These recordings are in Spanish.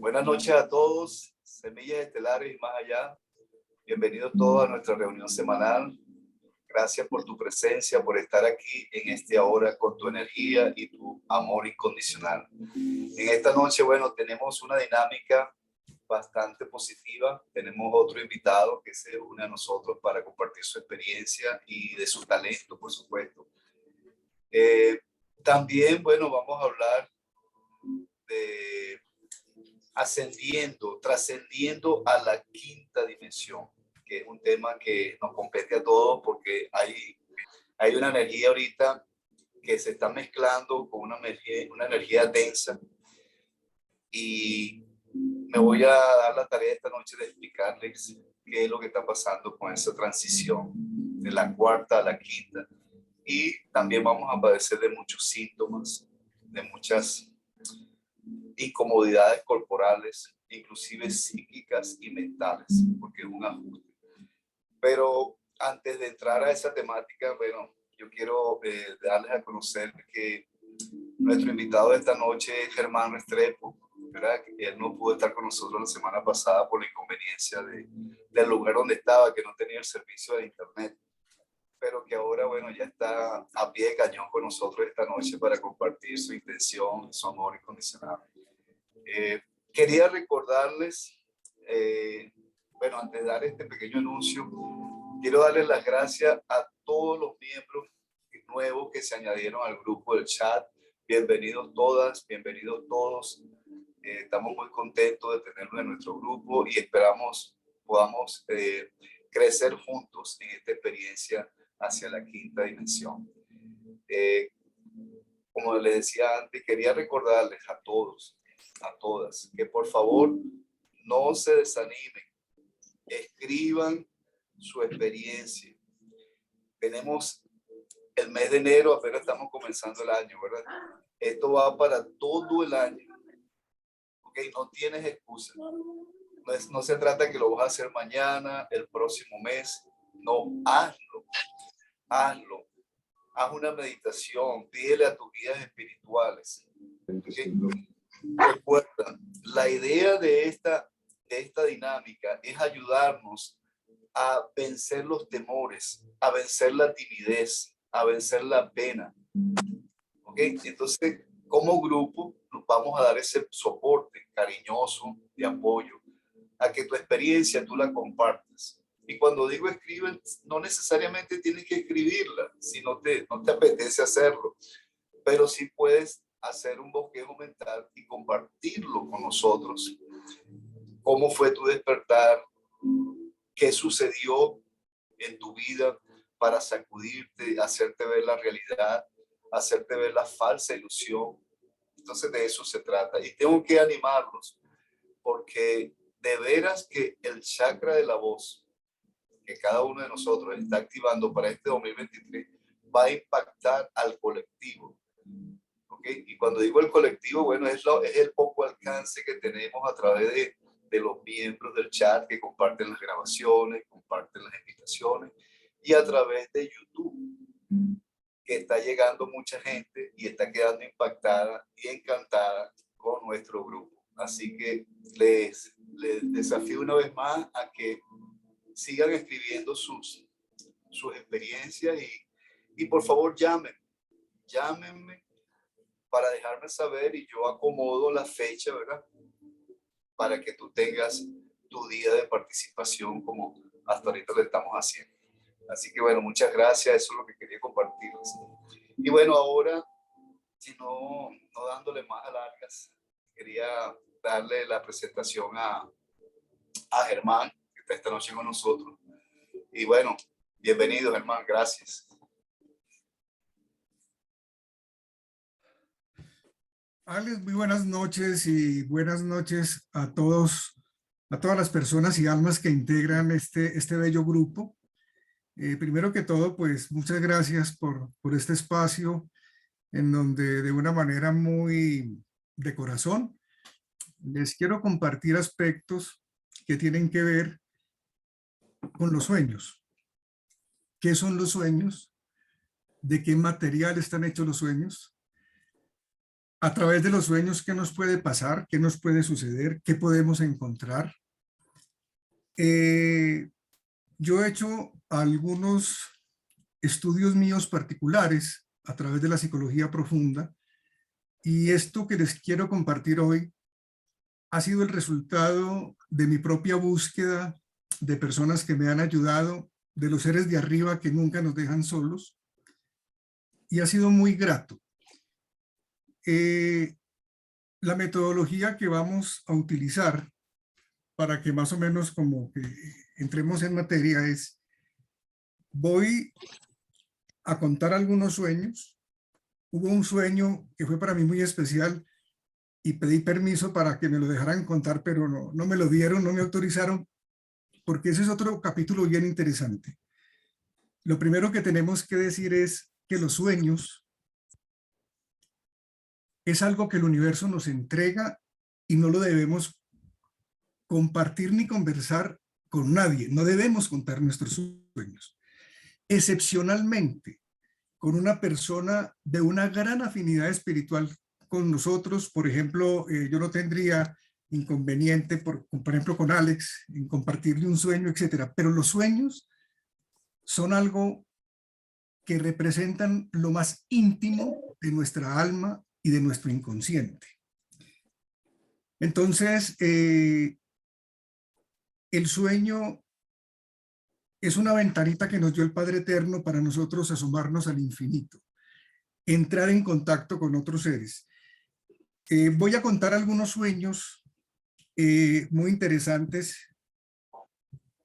Buenas noches a todos, Semillas Estelares y más allá. Bienvenidos todos a nuestra reunión semanal. Gracias por tu presencia, por estar aquí en este ahora con tu energía y tu amor incondicional. En esta noche, bueno, tenemos una dinámica bastante positiva. Tenemos otro invitado que se une a nosotros para compartir su experiencia y de su talento, por supuesto. También, bueno, vamos a hablar de ascendiendo, trascendiendo a la quinta dimensión, que es un tema que nos compete a todos porque hay una energía ahorita que se está mezclando con una energía densa, y me voy a dar la tarea esta noche de explicarles qué es lo que está pasando con esa transición de la cuarta a la quinta. Y también vamos a padecer de muchos síntomas, de muchas incomodidades corporales, inclusive psíquicas y mentales, porque es un ajuste. Pero antes de entrar a esa temática, bueno, yo quiero darles a conocer que nuestro invitado de esta noche es Germán Restrepo, ¿verdad? Él no pudo estar con nosotros la semana pasada por la inconveniencia del lugar donde estaba, que no tenía el servicio de internet, pero que ahora, bueno, ya está a pie de cañón con nosotros esta noche para compartir su intención, su amor incondicional. Quería recordarles, bueno, antes de dar este pequeño anuncio, quiero darles las gracias a todos los miembros nuevos que se añadieron al grupo del chat. Bienvenidos todas, bienvenidos todos. Estamos muy contentos de tenerlos en nuestro grupo y esperamos podamos crecer juntos en esta experiencia hacia la quinta dimensión. Como les decía antes, quería recordarles a todos, a todas, que por favor no se desanimen, escriban su experiencia. Tenemos el mes de enero, apenas estamos comenzando el año, ¿verdad? Esto va para todo el año, ¿ok? No tienes excusa. No se trata que lo vas a hacer mañana, el próximo mes. No, hazlo, hazlo. Haz una meditación, pídele a tus guías espirituales. ¿Okay? Recuerda, la idea de esta dinámica es ayudarnos a vencer los temores, a vencer la timidez, a vencer la pena. ¿Ok? Entonces, como grupo, nos vamos a dar ese soporte cariñoso de apoyo a que tu experiencia tú la compartas. Y cuando digo escriben, no necesariamente tienes que escribirla si no te apetece hacerlo, pero sí puedes hacer un bosquejo mental y compartirlo con nosotros. ¿Cómo fue tu despertar? ¿Qué sucedió en tu vida para sacudirte, hacerte ver la realidad, hacerte ver la falsa ilusión? Entonces de eso se trata. Y tengo que animarlos, porque de veras que el chakra de la voz que cada uno de nosotros está activando para este 2023 va a impactar al colectivo. ¿Okay? Y cuando digo el colectivo, bueno, es el poco alcance que tenemos a través de los miembros del chat que comparten las grabaciones, comparten las invitaciones, y a través de YouTube, que está llegando mucha gente y está quedando impactada y encantada con nuestro grupo. Así que les desafío una vez más a que sigan escribiendo sus experiencias y por favor llámenme para dejarme saber y yo acomodo la fecha, ¿verdad? Para que tú tengas tu día de participación como hasta ahorita lo estamos haciendo. Así que bueno, muchas gracias, eso es lo que quería compartirles. Y bueno, ahora, si no dándole más alargas, quería darle la presentación a Germán, que está esta noche con nosotros. Y bueno, bienvenido, Germán, gracias. Alex, muy buenas noches y buenas noches a todos, a todas las personas y almas que integran este bello grupo. Primero que todo, pues muchas gracias por este espacio en donde de una manera muy de corazón les quiero compartir aspectos que tienen que ver con los sueños. ¿Qué son los sueños? ¿De qué material están hechos los sueños? a través de los sueños, qué nos puede pasar, qué nos puede suceder, qué podemos encontrar. Yo he hecho algunos estudios míos particulares a través de la psicología profunda, y esto que les quiero compartir hoy ha sido el resultado de mi propia búsqueda, de personas que me han ayudado, de los seres de arriba que nunca nos dejan solos, y ha sido muy grato. La metodología que vamos a utilizar para que más o menos como que entremos en materia es: voy a contar algunos sueños. Hubo un sueño que fue para mí muy especial y pedí permiso para que me lo dejaran contar, pero no me lo dieron, no me autorizaron, porque ese es otro capítulo bien interesante. Lo primero que tenemos que decir es que los sueños es algo que el universo nos entrega y no lo debemos compartir ni conversar con nadie. No debemos contar nuestros sueños. Excepcionalmente, con una persona de una gran afinidad espiritual con nosotros, por ejemplo, yo no tendría inconveniente, por ejemplo, con Alex, en compartirle un sueño, etcétera. Pero los sueños son algo que representan lo más íntimo de nuestra alma y de nuestro inconsciente. Entonces, el sueño es una ventanita que nos dio el Padre Eterno para nosotros asomarnos al infinito, entrar en contacto con otros seres. Voy a contar algunos sueños muy interesantes,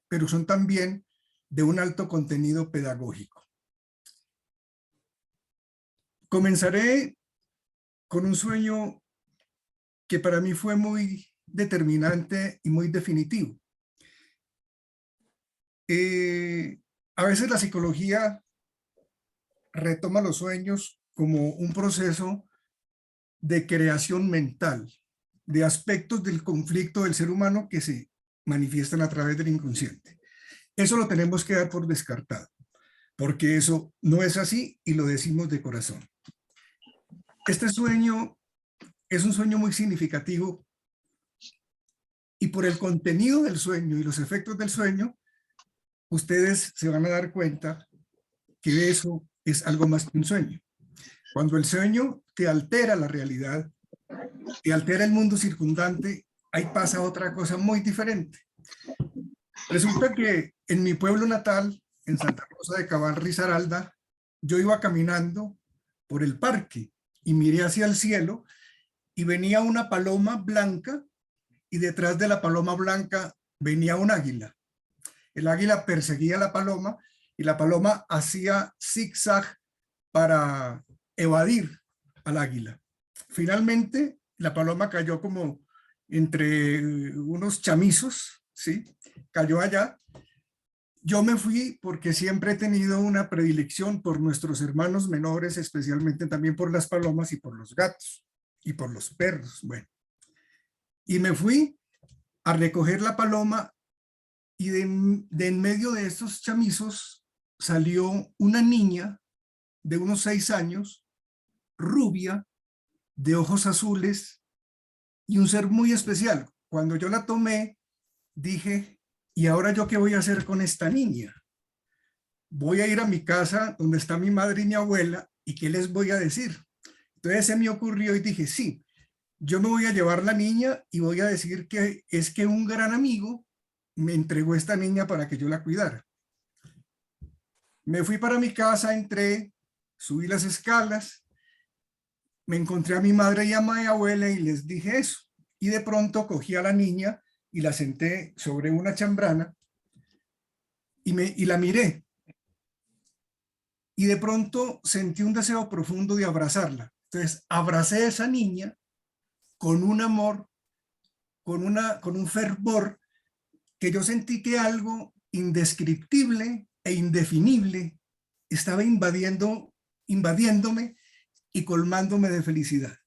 pero son también de un alto contenido pedagógico. Comenzaré con un sueño que para mí fue muy determinante y muy definitivo. A veces la psicología retoma los sueños como un proceso de creación mental, de aspectos del conflicto del ser humano que se manifiestan a través del inconsciente. Eso lo tenemos que dar por descartado, porque eso no es así y lo decimos de corazón. Este sueño es un sueño muy significativo y por el contenido del sueño y los efectos del sueño, ustedes se van a dar cuenta que eso es algo más que un sueño. Cuando el sueño te altera la realidad, te altera el mundo circundante, ahí pasa otra cosa muy diferente. Resulta que en mi pueblo natal, en Santa Rosa de Cabal, Risaralda, yo iba caminando por el parque y miré hacia el cielo y venía una paloma blanca y detrás de la paloma blanca venía un águila. El águila perseguía a la paloma y la paloma hacía zigzag para evadir al águila. Finalmente, la paloma cayó como entre unos chamizos, ¿sí? Cayó allá. Yo me fui porque siempre he tenido una predilección por nuestros hermanos menores, especialmente también por las palomas y por los gatos y por los perros. Bueno, y me fui a recoger la paloma y de en medio de estos chamizos salió una niña de unos 6 años, rubia, de ojos azules y un ser muy especial. Cuando yo la tomé, dije, ¿y ahora yo qué voy a hacer con esta niña? Voy a ir a mi casa donde está mi madre y mi abuela y ¿qué les voy a decir? Entonces se me ocurrió y dije, sí, yo me voy a llevar la niña y voy a decir que es que un gran amigo me entregó esta niña para que yo la cuidara. Me fui para mi casa, entré, subí las escalas, me encontré a mi madre y a mi abuela y les dije eso. Y de pronto cogí a la niña y la senté sobre una chambrana y la miré. Y de pronto sentí un deseo profundo de abrazarla. Entonces abracé a esa niña con un amor, con un fervor, que yo sentí que algo indescriptible e indefinible estaba invadiéndome y colmándome de felicidad.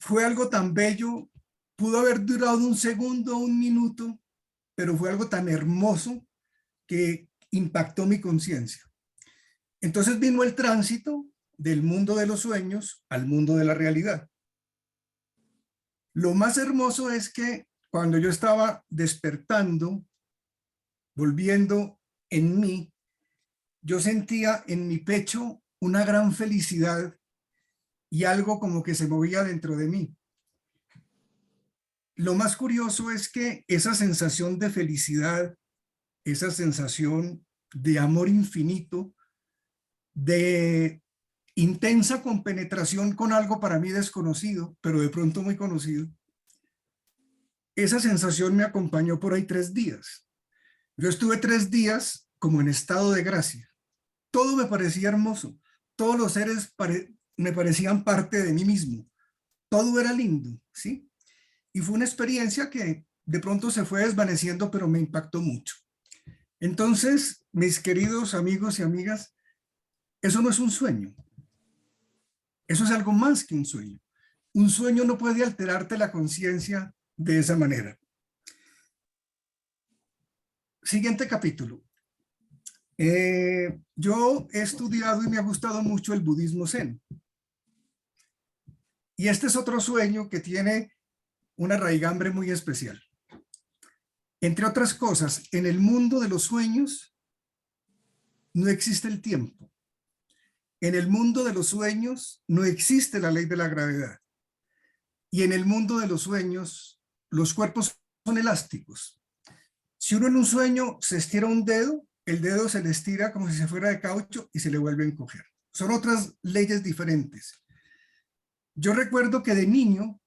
Fue algo tan bello, pudo haber durado un segundo, un minuto, pero fue algo tan hermoso que impactó mi conciencia. Entonces vino el tránsito del mundo de los sueños al mundo de la realidad. Lo más hermoso es que cuando yo estaba despertando, volviendo en mí, yo sentía en mi pecho una gran felicidad y algo como que se movía dentro de mí. Lo más curioso es que esa sensación de felicidad, esa sensación de amor infinito, de intensa compenetración con algo para mí desconocido, pero de pronto muy conocido, esa sensación me acompañó por ahí 3 días. Yo estuve 3 días como en estado de gracia. Todo me parecía hermoso. Todos los seres me parecían parte de mí mismo. Todo era lindo, ¿sí? Y fue una experiencia que de pronto se fue desvaneciendo, pero me impactó mucho. Entonces, mis queridos amigos y amigas, eso no es un sueño. Eso es algo más que un sueño. Un sueño no puede alterarte la conciencia de esa manera. Siguiente capítulo. Yo he estudiado y me ha gustado mucho el budismo zen. Y este es otro sueño que tiene una raigambre muy especial. Entre otras cosas, en el mundo de los sueños no existe el tiempo. En el mundo de los sueños no existe la ley de la gravedad. Y en el mundo de los sueños, los cuerpos son elásticos. Si uno en un sueño se estira un dedo, el dedo se le estira como si se fuera de caucho y se le vuelve a encoger. Son otras leyes diferentes. Yo recuerdo que de niño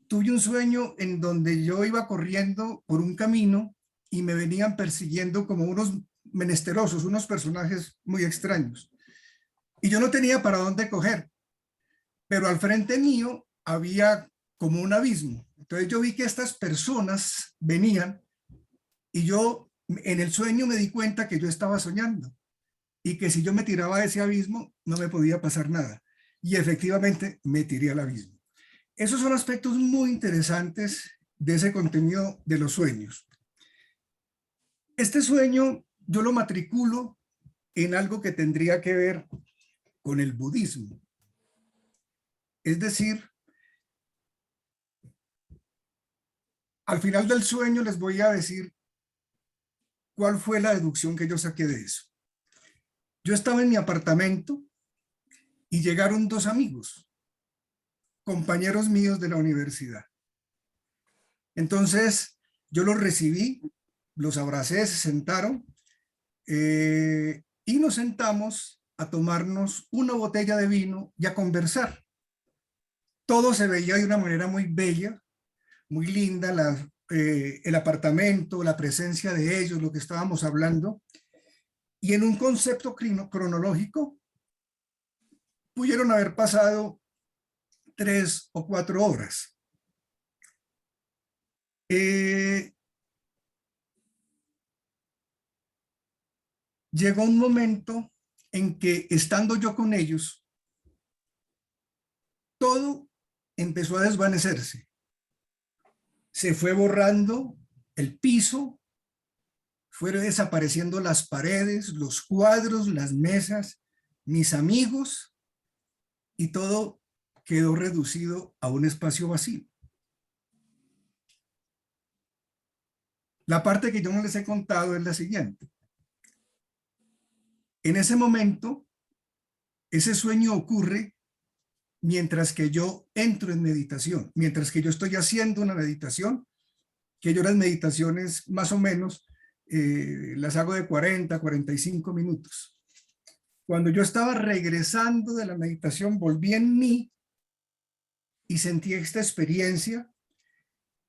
tuve un sueño en donde yo iba corriendo por un camino y me venían persiguiendo como unos menesterosos, unos personajes muy extraños. Y yo no tenía para dónde coger, pero al frente mío había como un abismo. Entonces yo vi que estas personas venían y yo en el sueño me di cuenta que yo estaba soñando y que si yo me tiraba a ese abismo no me podía pasar nada. Y efectivamente me tiré al abismo. Esos son aspectos muy interesantes de ese contenido de los sueños. Este sueño yo lo matriculo en algo que tendría que ver con el budismo. Es decir, al final del sueño les voy a decir cuál fue la deducción que yo saqué de eso. Yo estaba en mi apartamento y llegaron 2 amigos, compañeros míos de la universidad. Entonces yo los recibí, los abracé, se sentaron y nos sentamos a tomarnos una botella de vino y a conversar. Todo se veía de una manera muy bella, muy linda, el apartamento, la presencia de ellos, lo que estábamos hablando. Y en un concepto cronológico, pudieron haber pasado 3 o 4 horas. Llegó un momento en que, estando yo con ellos, todo empezó a desvanecerse. Se fue borrando el piso, fueron desapareciendo las paredes, los cuadros, las mesas, mis amigos, y todo quedó reducido a un espacio vacío. La parte que yo no les he contado es la siguiente. En ese momento, ese sueño ocurre mientras que yo entro en meditación, mientras que yo estoy haciendo una meditación, que yo las meditaciones más o menos las hago de 40 a 45 minutos. Cuando yo estaba regresando de la meditación, volví en mí y sentí esta experiencia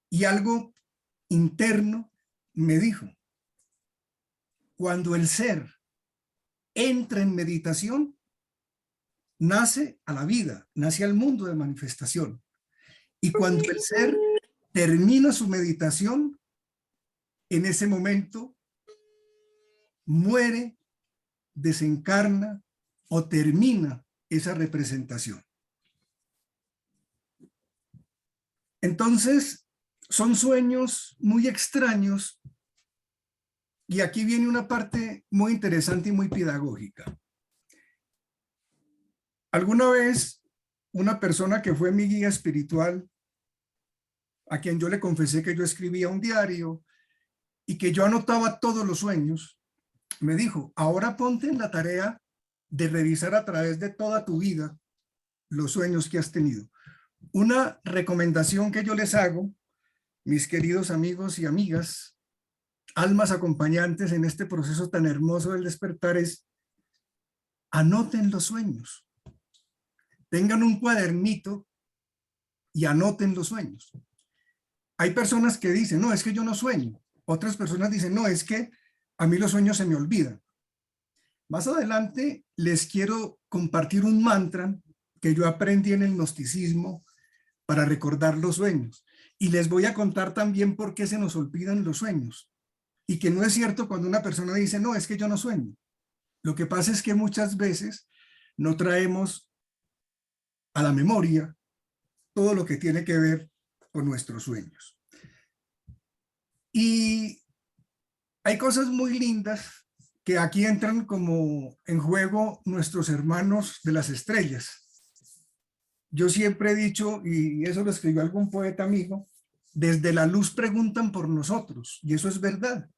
y algo interno me dijo, cuando el ser entra en meditación, nace a la vida, nace al mundo de manifestación. Y cuando el ser termina su meditación, en ese momento muere, desencarna o termina esa representación. Entonces, son sueños muy extraños y aquí viene una parte muy interesante y muy pedagógica. Alguna vez una persona que fue mi guía espiritual, a quien yo le confesé que yo escribía un diario y que yo anotaba todos los sueños, me dijo, ahora ponte en la tarea de revisar a través de toda tu vida los sueños que has tenido. Una recomendación que yo les hago, mis queridos amigos y amigas, almas acompañantes en este proceso tan hermoso del despertar, es anoten los sueños. Tengan un cuadernito y anoten los sueños. Hay personas que dicen, no, es que yo no sueño. Otras personas dicen, no, es que a mí los sueños se me olvidan. Más adelante les quiero compartir un mantra que yo aprendí en el gnosticismo para recordar los sueños. Y les voy a contar también por qué se nos olvidan los sueños. Y que no es cierto cuando una persona dice, no, es que yo no sueño. Lo que pasa es que muchas veces no traemos a la memoria todo lo que tiene que ver con nuestros sueños. Y hay cosas muy lindas que aquí entran como en juego nuestros hermanos de las estrellas. Yo siempre he dicho, y eso lo escribió algún poeta amigo, desde la luz preguntan por nosotros, y eso es verdad.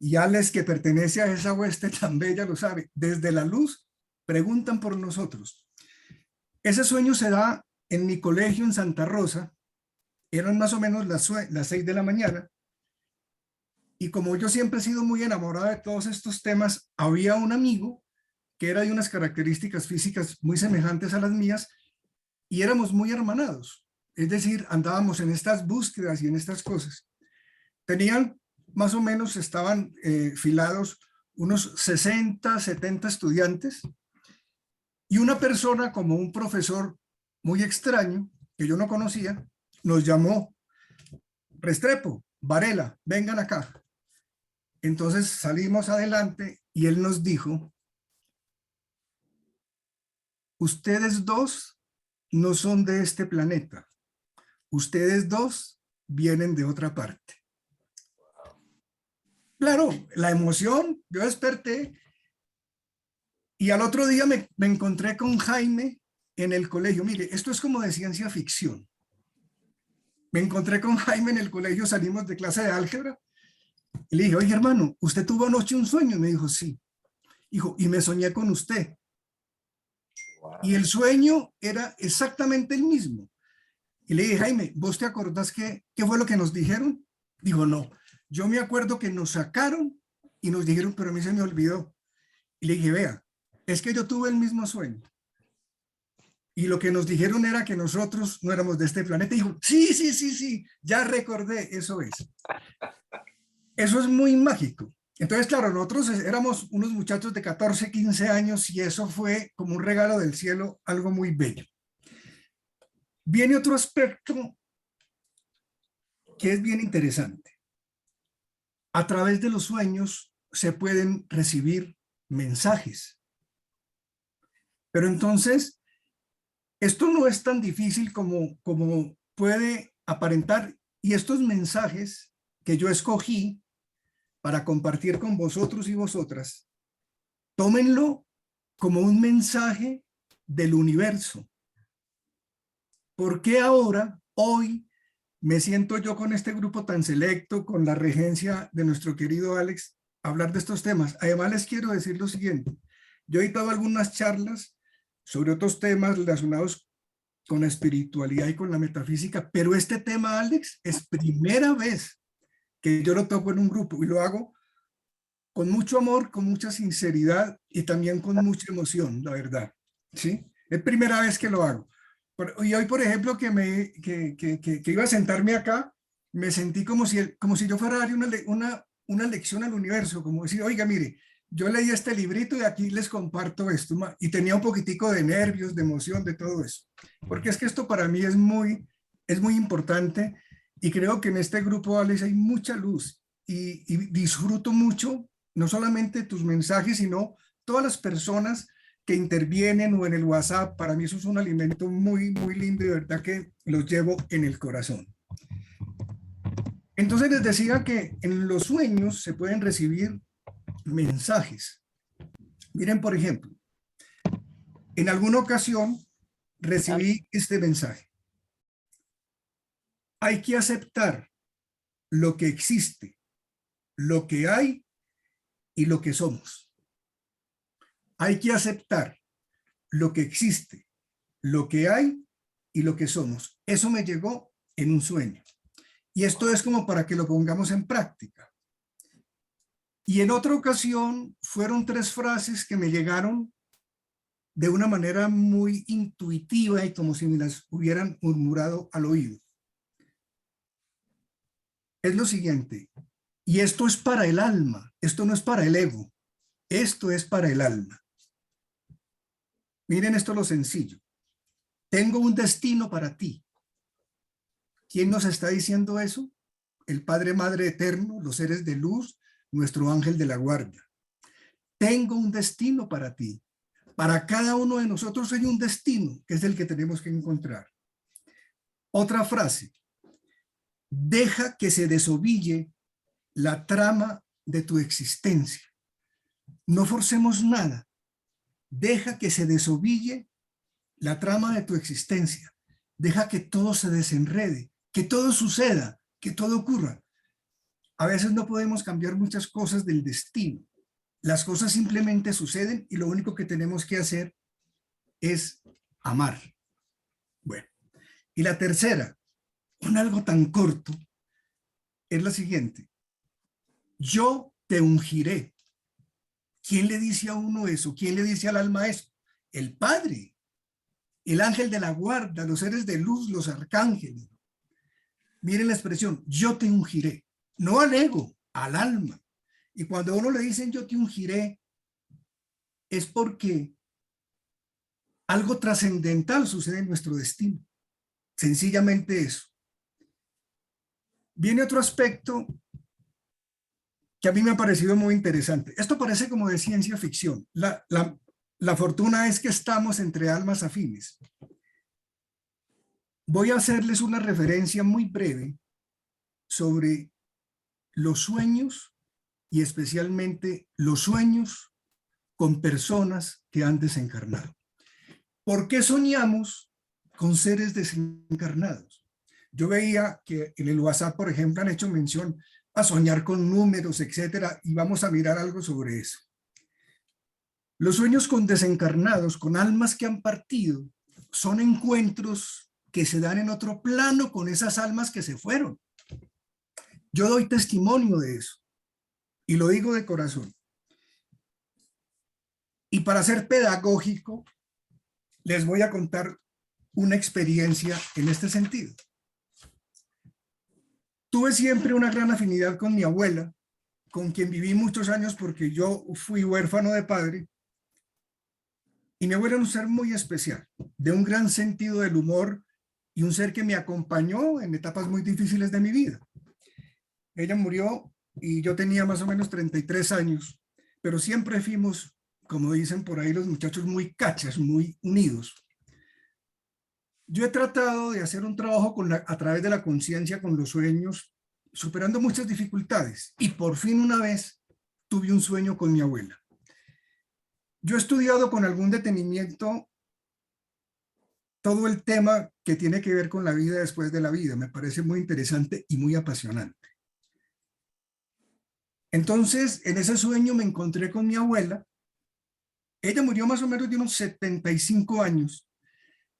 Y Alex, que pertenece a esa hueste tan bella, lo sabe. Desde la luz preguntan por nosotros. Ese sueño se da en mi colegio en Santa Rosa. Eran más o menos las 6 de la mañana. Y como yo siempre he sido muy enamorada de todos estos temas, había un amigo que era de unas características físicas muy semejantes a las mías y éramos muy hermanados. Es decir, andábamos en estas búsquedas y en estas cosas. Tenían más o menos, estaban filados unos 60, 70 estudiantes y una persona como un profesor muy extraño que yo no conocía, nos llamó: Restrepo, Varela, vengan acá. Entonces salimos adelante y él nos dijo: ustedes dos no son de este planeta, ustedes dos vienen de otra parte. Claro, la emoción, yo desperté y al otro día me encontré con Jaime en el colegio. Mire, esto es como de ciencia ficción. Me encontré con Jaime en el colegio, salimos de clase de álgebra y le dije: oye, hermano, ¿usted tuvo anoche un sueño? Y me dijo: sí. Dijo: y me soñé con usted. Wow. Y el sueño era exactamente el mismo. Y le dije: Jaime, ¿vos te acordás qué fue lo que nos dijeron? Dijo: no, yo me acuerdo que nos sacaron y nos dijeron, pero a mí se me olvidó. Y le dije: vea, es que yo tuve el mismo sueño. Y lo que nos dijeron era que nosotros no éramos de este planeta. Y dijo: sí, sí, sí, sí, ya recordé, eso es. Eso es muy mágico. Entonces, claro, nosotros éramos unos muchachos de 14, 15 años y eso fue como un regalo del cielo, algo muy bello. Viene otro aspecto que es bien interesante. A través de los sueños se pueden recibir mensajes. Pero entonces, esto no es tan difícil como puede aparentar. Y estos mensajes que yo escogí para compartir con vosotros y vosotras, tómenlo como un mensaje del universo. ¿Por qué ahora, hoy, me siento yo con este grupo tan selecto, con la regencia de nuestro querido Alex, a hablar de estos temas? Además, les quiero decir lo siguiente. Yo he dado algunas charlas sobre otros temas relacionados con la espiritualidad y con la metafísica, pero este tema, Alex, es primera vez que yo lo toco en un grupo y lo hago con mucho amor, con mucha sinceridad y también con mucha emoción, la verdad. ¿Sí? Es primera vez que lo hago. Y hoy, por ejemplo, que iba a sentarme acá, me sentí como si yo fuera a dar una lección al universo, como decir: oiga, mire, yo leí este librito y aquí les comparto esto. Y tenía un poquitico de nervios, de emoción, de todo eso. Porque es que esto para mí es muy importante y creo que en este grupo, Alex, hay mucha luz y disfruto mucho no solamente tus mensajes, sino todas las personas que intervienen o en el WhatsApp. Para mí eso es un alimento muy, muy lindo y de verdad que los llevo en el corazón. Entonces les decía que en los sueños se pueden recibir mensajes. Miren, por ejemplo, En alguna ocasión recibí este mensaje. Hay que aceptar lo que existe, lo que hay y lo que somos. Hay que aceptar lo que existe, lo que hay y lo que somos. Eso me llegó en un sueño. Y esto es como para que lo pongamos en práctica. Y en otra ocasión fueron 3 frases que me llegaron de una manera muy intuitiva y como si me las hubieran murmurado al oído. Es lo siguiente, y esto es para el alma, esto no es para el ego, esto es para el alma. Miren esto lo sencillo. Tengo un destino para ti. ¿Quién nos está diciendo eso? El Padre, Madre Eterno, los seres de luz, nuestro ángel de la guardia. Tengo un destino para ti. Para cada uno de nosotros hay un destino, que es el que tenemos que encontrar. Otra frase. Deja que se desoville la trama de tu existencia. No forcemos nada. Deja que se desoville la trama de tu existencia. Deja que todo se desenrede, que todo suceda, que todo ocurra. A veces no podemos cambiar muchas cosas del destino. Las cosas simplemente suceden y lo único que tenemos que hacer es amar. Bueno, y la tercera, un algo tan corto, es la siguiente. Yo te ungiré. ¿Quién le dice a uno eso? ¿Quién le dice al alma eso? El Padre, el ángel de la guarda, los seres de luz, los arcángeles. Miren la expresión, yo te ungiré. No al ego, al alma. Y cuando a uno le dicen yo te ungiré, es porque algo trascendental sucede en nuestro destino. Sencillamente eso. Viene otro aspecto que a mí me ha parecido muy interesante. Esto parece como de ciencia ficción. La fortuna es que estamos entre almas afines. Voy a hacerles una referencia muy breve sobre los sueños y especialmente los sueños con personas que han desencarnado. ¿Por qué soñamos con seres desencarnados? Yo veía que en el WhatsApp, por ejemplo, han hecho mención a soñar con números, etcétera, y vamos a mirar algo sobre eso. Los sueños con desencarnados, con almas que han partido, son encuentros que se dan en otro plano con esas almas que se fueron. Yo doy testimonio de eso y lo digo de corazón. Y para ser pedagógico, les voy a contar una experiencia en este sentido. Tuve siempre una gran afinidad con mi abuela, con quien viví muchos años porque yo fui huérfano de padre. Y mi abuela era un ser muy especial, de un gran sentido del humor y un ser que me acompañó en etapas muy difíciles de mi vida. Ella murió y yo tenía más o menos 33 años, pero siempre fuimos, como dicen por ahí los muchachos, muy cachas, muy unidos. Yo he tratado de hacer un trabajo a través de la conciencia con los sueños, superando muchas dificultades. Y por fin una vez tuve un sueño con mi abuela. Yo he estudiado con algún detenimiento todo el tema que tiene que ver con la vida después de la vida. Me parece muy interesante y muy apasionante. Entonces, en ese sueño me encontré con mi abuela. Ella murió más o menos de unos 75 años.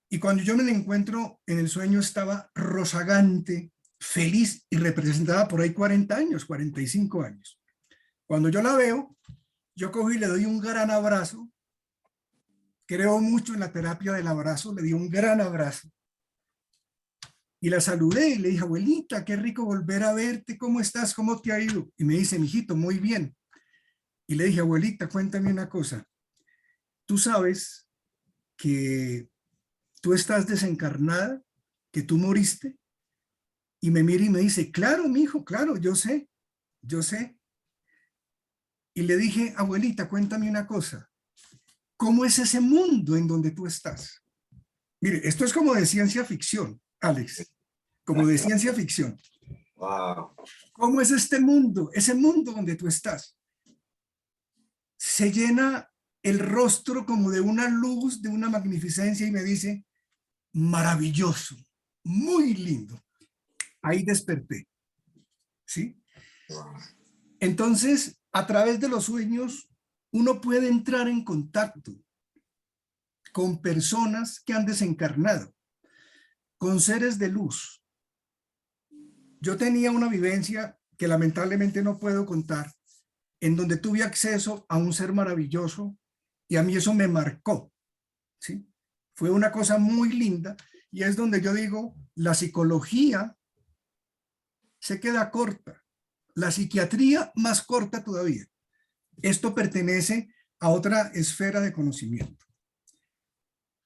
Y cuando yo me la encuentro en el sueño estaba rozagante, feliz y representada por ahí 40 años, 45 años. Cuando yo la veo, yo cojo y le doy un gran abrazo. Creo mucho en la terapia del abrazo, le di un gran abrazo. Y la saludé y le dije, abuelita, qué rico volver a verte, ¿cómo estás? ¿Cómo te ha ido? Y me dice, mijito, muy bien. Y le dije, abuelita, cuéntame una cosa. Tú sabes que tú estás desencarnada, que tú moriste. Y me mira y me dice, claro, mijo, claro, yo sé, yo sé. Y le dije, abuelita, cuéntame una cosa. ¿Cómo es ese mundo en donde tú estás? Mire, esto es como de ciencia ficción, Alex, como de ciencia ficción. Wow. ¿Cómo es este mundo, ese mundo donde tú estás? Se llena el rostro como de una luz, de una magnificencia y me dice, maravilloso, muy lindo. Ahí desperté, ¿sí? Entonces, a través de los sueños, uno puede entrar en contacto con personas que han desencarnado, con seres de luz. Yo tenía una vivencia que lamentablemente no puedo contar, en donde tuve acceso a un ser maravilloso y a mí eso me marcó, ¿sí? Fue una cosa muy linda y es donde yo digo, la psicología se queda corta, la psiquiatría más corta todavía. Esto pertenece a otra esfera de conocimiento.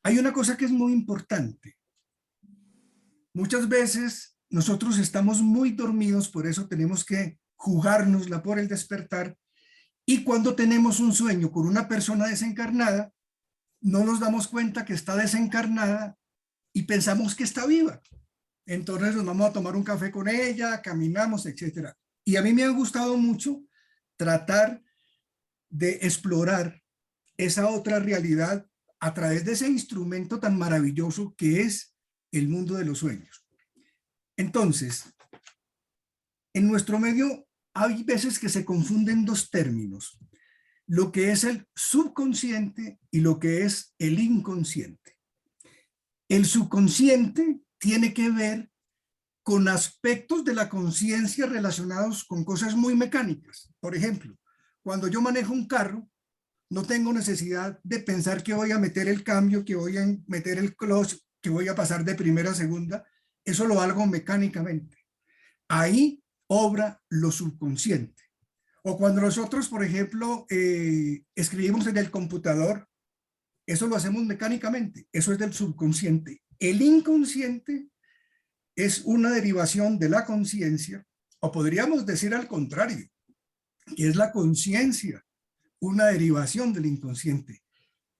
Hay una cosa que es muy importante. Muchas veces nosotros estamos muy dormidos, por eso tenemos que jugárnosla por el despertar. Y cuando tenemos un sueño con una persona desencarnada, no nos damos cuenta que está desencarnada y pensamos que está viva. Entonces nos vamos a tomar un café con ella, caminamos, etcétera. Y a mí me ha gustado mucho tratar de explorar esa otra realidad a través de ese instrumento tan maravilloso que es el mundo de los sueños. Entonces, en nuestro medio hay veces que se confunden dos términos, lo que es el subconsciente y lo que es el inconsciente. El subconsciente tiene que ver con aspectos de la conciencia relacionados con cosas muy mecánicas. Por ejemplo, cuando yo manejo un carro, no tengo necesidad de pensar que voy a meter el cambio, que voy a meter el clutch, que voy a pasar de primera a segunda. Eso lo hago mecánicamente. Ahí obra lo subconsciente. O cuando nosotros, por ejemplo, escribimos en el computador, eso lo hacemos mecánicamente. Eso es del subconsciente. El inconsciente es una derivación de la conciencia, o podríamos decir al contrario, que es la conciencia, una derivación del inconsciente.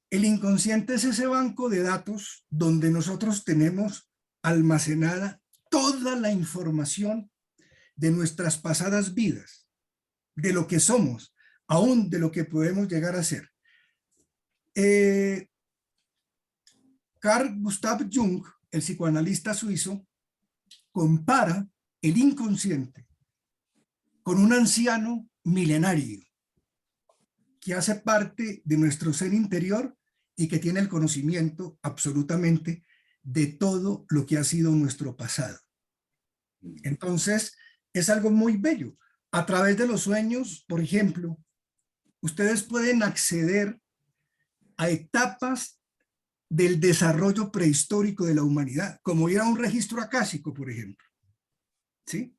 El inconsciente es ese banco de datos donde nosotros tenemos almacenada toda la información de nuestras pasadas vidas, de lo que somos, aún de lo que podemos llegar a ser. Carl Gustav Jung, el psicoanalista suizo, compara el inconsciente con un anciano milenario que hace parte de nuestro ser interior y que tiene el conocimiento absolutamente de todo lo que ha sido nuestro pasado. Entonces, es algo muy bello. A través de los sueños, por ejemplo, ustedes pueden acceder a etapas del desarrollo prehistórico de la humanidad, como ir a un registro acásico, por ejemplo. ¿Sí?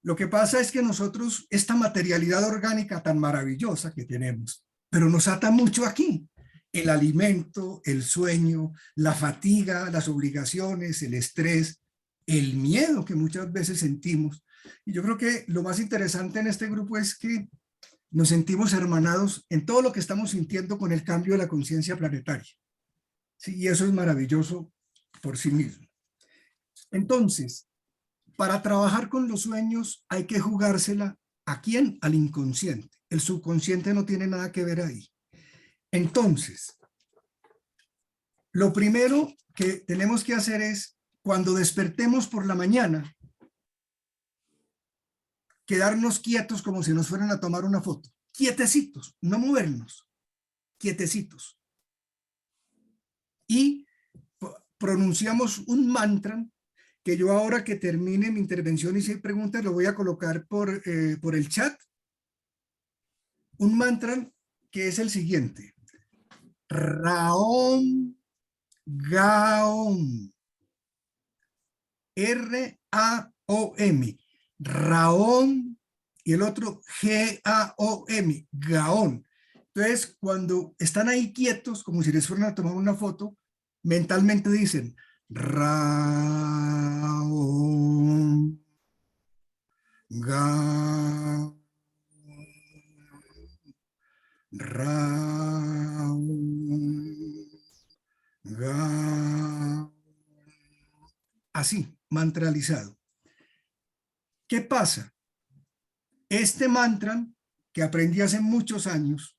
Lo que pasa es que nosotros, esta materialidad orgánica tan maravillosa que tenemos, pero nos ata mucho aquí. El alimento, el sueño, la fatiga, las obligaciones, el estrés, el miedo que muchas veces sentimos. Y yo creo que lo más interesante en este grupo es que nos sentimos hermanados en todo lo que estamos sintiendo con el cambio de la conciencia planetaria. Sí, y eso es maravilloso por sí mismo. Entonces, para trabajar con los sueños hay que jugársela ¿a quién? Al inconsciente. El subconsciente no tiene nada que ver ahí. Entonces, lo primero que tenemos que hacer es, cuando despertemos por la mañana, quedarnos quietos como si nos fueran a tomar una foto. Quietecitos, no movernos, quietecitos. Y pronunciamos un mantra que yo ahora que termine mi intervención y si hay preguntas lo voy a colocar por el chat. Un mantra que es el siguiente. Raom Gaom. R-A-O-M. Raom y el otro G-A-O-M. Gaón. Entonces, cuando están ahí quietos, como si les fueran a tomar una foto, mentalmente dicen Raom Gaón. Raum, Ga. Así, mantralizado. ¿Qué pasa? Este mantra que aprendí hace muchos años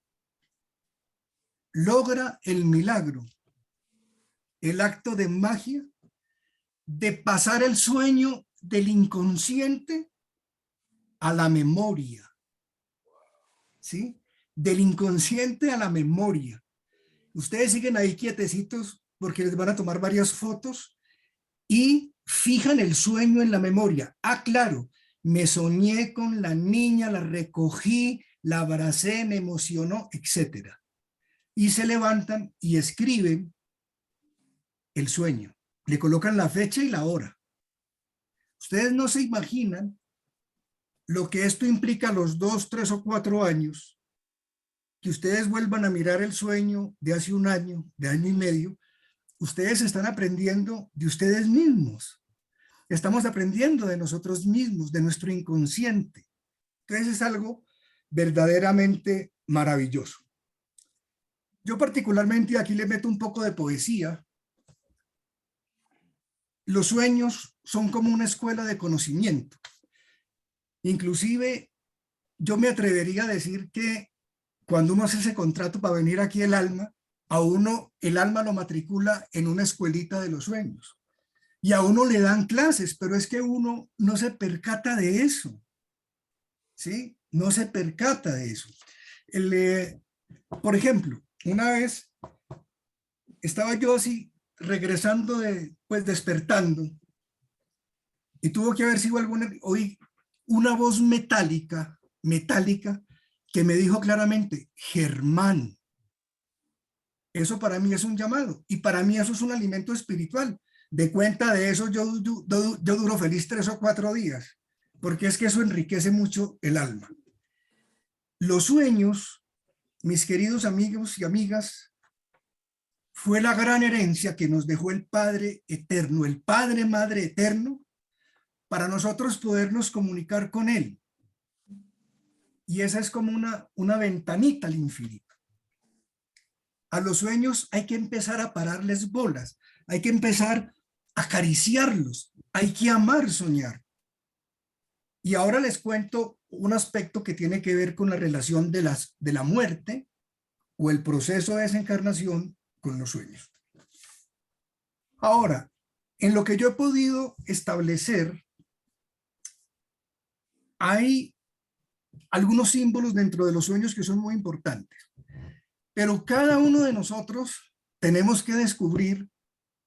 logra el milagro, el acto de magia de pasar el sueño del inconsciente a la memoria, ¿sí? Del inconsciente a la memoria. Ustedes siguen ahí quietecitos porque les van a tomar varias fotos y fijan el sueño en la memoria. Ah, claro, me soñé con la niña, la recogí, la abracé, me emocionó, etcétera. Y se levantan y escriben el sueño. Le colocan la fecha y la hora. Ustedes no se imaginan lo que esto implica a los 2, 3 o 4 años, que ustedes vuelvan a mirar el sueño de hace un año, de año y medio. Ustedes están aprendiendo de ustedes mismos. Estamos aprendiendo de nosotros mismos, de nuestro inconsciente. Entonces es algo verdaderamente maravilloso. Yo particularmente aquí le meto un poco de poesía. Los sueños son como una escuela de conocimiento. Inclusive yo me atrevería a decir que cuando uno hace ese contrato para venir aquí el alma, a uno el alma lo matricula en una escuelita de los sueños. Y a uno le dan clases, pero es que uno no se percata de eso. ¿Sí? No se percata de eso. Por ejemplo, una vez estaba yo así regresando pues despertando y tuvo que haber sido oí una voz metálica que me dijo claramente, Germán. Eso para mí es un llamado y para mí eso es un alimento espiritual. De cuenta de eso yo duro feliz 3 o 4 días, porque es que eso enriquece mucho el alma. Los sueños, mis queridos amigos y amigas, fue la gran herencia que nos dejó el Padre Eterno, el Padre Madre Eterno, para nosotros podernos comunicar con Él. Y esa es como una ventanita al infinito. A los sueños hay que empezar a pararles bolas, hay que empezar a acariciarlos, hay que amar soñar. Y ahora les cuento un aspecto que tiene que ver con la relación de la muerte o el proceso de desencarnación con los sueños. Ahora, en lo que yo he podido establecer, hay algunos símbolos dentro de los sueños que son muy importantes, pero cada uno de nosotros tenemos que descubrir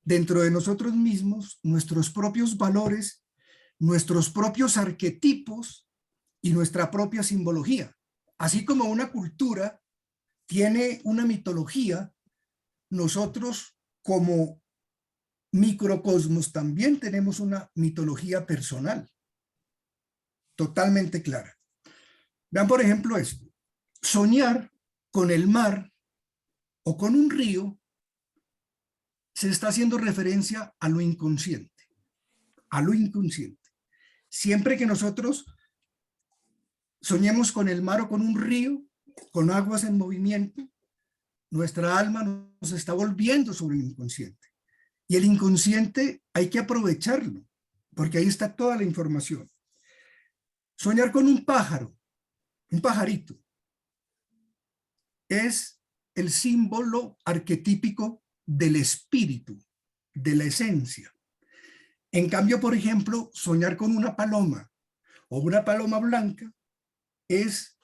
dentro de nosotros mismos nuestros propios valores, nuestros propios arquetipos y nuestra propia simbología. Así como una cultura tiene una mitología, nosotros como microcosmos también tenemos una mitología personal, totalmente clara. Vean, por ejemplo, esto. Soñar con el mar o con un río se está haciendo referencia a lo inconsciente, a lo inconsciente. Siempre que nosotros soñemos con el mar o con un río, con aguas en movimiento, nuestra alma nos está volviendo sobre el inconsciente. Y el inconsciente hay que aprovecharlo, porque ahí está toda la información. Soñar con un pájaro, un pajarito, es el símbolo arquetípico del espíritu, de la esencia. En cambio, por ejemplo, soñar con una paloma o una paloma blanca es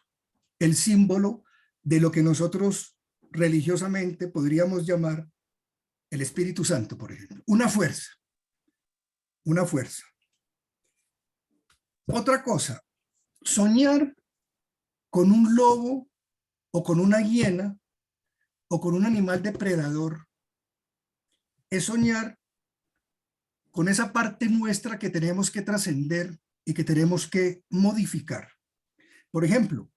el símbolo de lo que nosotros religiosamente podríamos llamar el Espíritu Santo, por ejemplo. Una fuerza, una fuerza. Otra cosa, soñar con un lobo o con una hiena o con un animal depredador es soñar con esa parte nuestra que tenemos que trascender y que tenemos que modificar. Por ejemplo,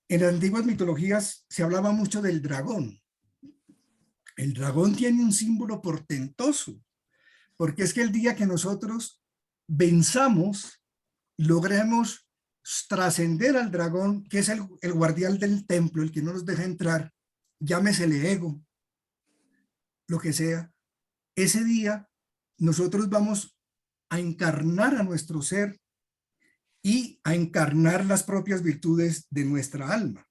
en las antiguas mitologías se hablaba mucho del dragón. El dragón tiene un símbolo portentoso, porque es que el día que nosotros venzamos, logremos trascender al dragón, que es el guardián del templo, el que no nos deja entrar, llámesele ego, lo que sea, ese día nosotros vamos a encarnar a nuestro ser y a encarnar las propias virtudes de nuestra alma.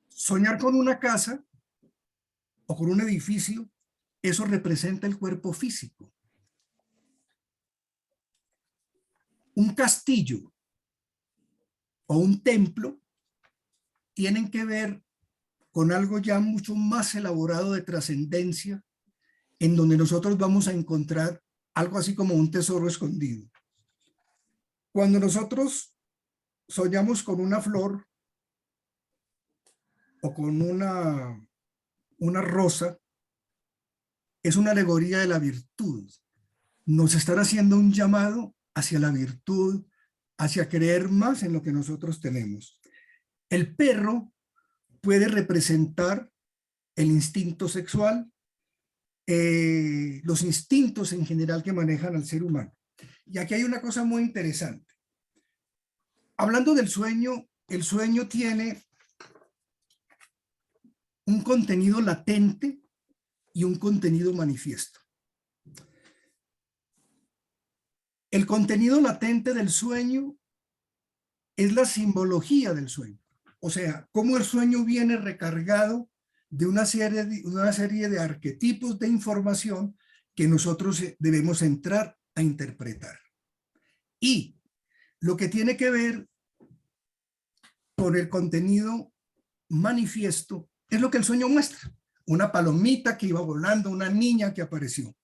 Soñar con una casa o con un edificio, eso representa el cuerpo físico. Un castillo o un templo tienen que ver con algo ya mucho más elaborado de trascendencia, en donde nosotros vamos a encontrar algo así como un tesoro escondido. Cuando nosotros soñamos con una flor o con una rosa, es una alegoría de la virtud. Nos están haciendo un llamado hacia la virtud, hacia creer más en lo que nosotros tenemos. El perro puede representar el instinto sexual, los instintos en general que manejan al ser humano. Y aquí hay una cosa muy interesante. Hablando del sueño, el sueño tiene un contenido latente y un contenido manifiesto. El contenido latente del sueño es la simbología del sueño. O sea, cómo el sueño viene recargado de una serie de arquetipos de información que nosotros debemos entrar a interpretar. Y lo que tiene que ver con el contenido manifiesto es lo que el sueño muestra. Una palomita que iba volando, una niña que apareció.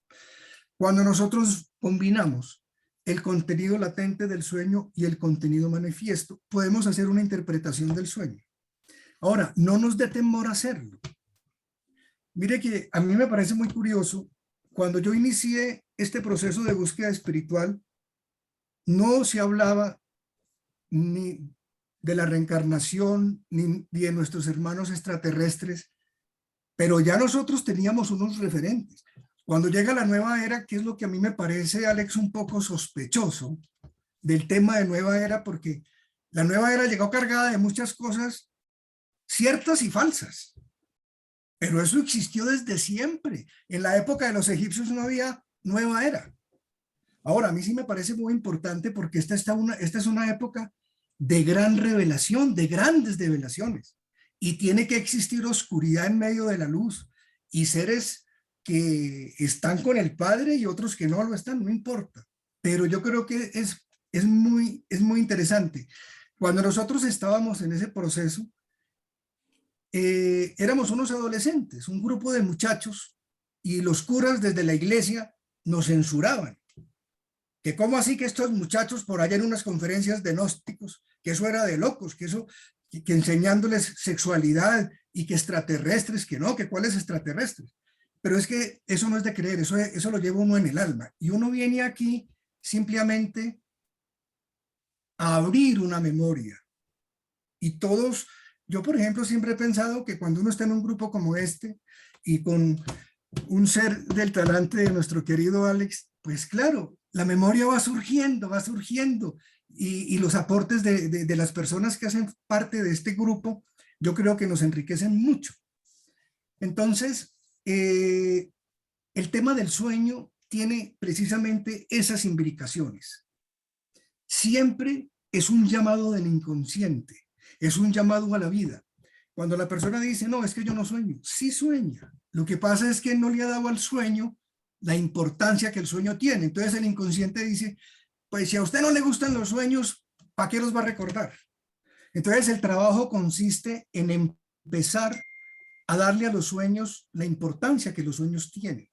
Cuando nosotros combinamos el contenido latente del sueño y el contenido manifiesto, podemos hacer una interpretación del sueño. Ahora, no nos dé temor hacerlo. Mire que a mí me parece muy curioso, cuando yo inicié este proceso de búsqueda espiritual, no se hablaba ni de la reencarnación, ni de nuestros hermanos extraterrestres, pero ya nosotros teníamos unos referentes. Cuando llega la nueva era, que es lo que a mí me parece, Alex, un poco sospechoso del tema de nueva era, porque la nueva era llegó cargada de muchas cosas ciertas y falsas, pero eso existió desde siempre. En la época de los egipcios no había nueva era. Ahora, a mí sí me parece muy importante porque esta es una época de gran revelación, de grandes revelaciones, y tiene que existir oscuridad en medio de la luz y seres que están con el Padre y otros que no lo están, no importa. Pero yo creo que es muy interesante. Cuando nosotros estábamos en ese proceso, éramos unos adolescentes, un grupo de muchachos, y los curas desde la iglesia nos censuraban. Que cómo así que estos muchachos por allá en unas conferencias de gnósticos, que eso era de locos, que enseñándoles sexualidad y que extraterrestres, que no, que cuáles extraterrestres. Pero es que eso no es de creer, eso lo lleva uno en el alma. Y uno viene aquí simplemente a abrir una memoria. Y todos, yo por ejemplo siempre he pensado que cuando uno está en un grupo como este y con un ser del talante de nuestro querido Alex, pues claro, la memoria va surgiendo y los aportes de las personas que hacen parte de este grupo, yo creo que nos enriquecen mucho. Entonces, el tema del sueño tiene precisamente esas imbricaciones. Siempre es un llamado del inconsciente, es un llamado a la vida. Cuando la persona dice, no, es que yo no sueño, sí sueña. Lo que pasa es que no le ha dado al sueño la importancia que el sueño tiene. Entonces el inconsciente dice, pues si a usted no le gustan los sueños, ¿para qué los va a recordar? Entonces el trabajo consiste en empezar a darle a los sueños la importancia que los sueños tienen,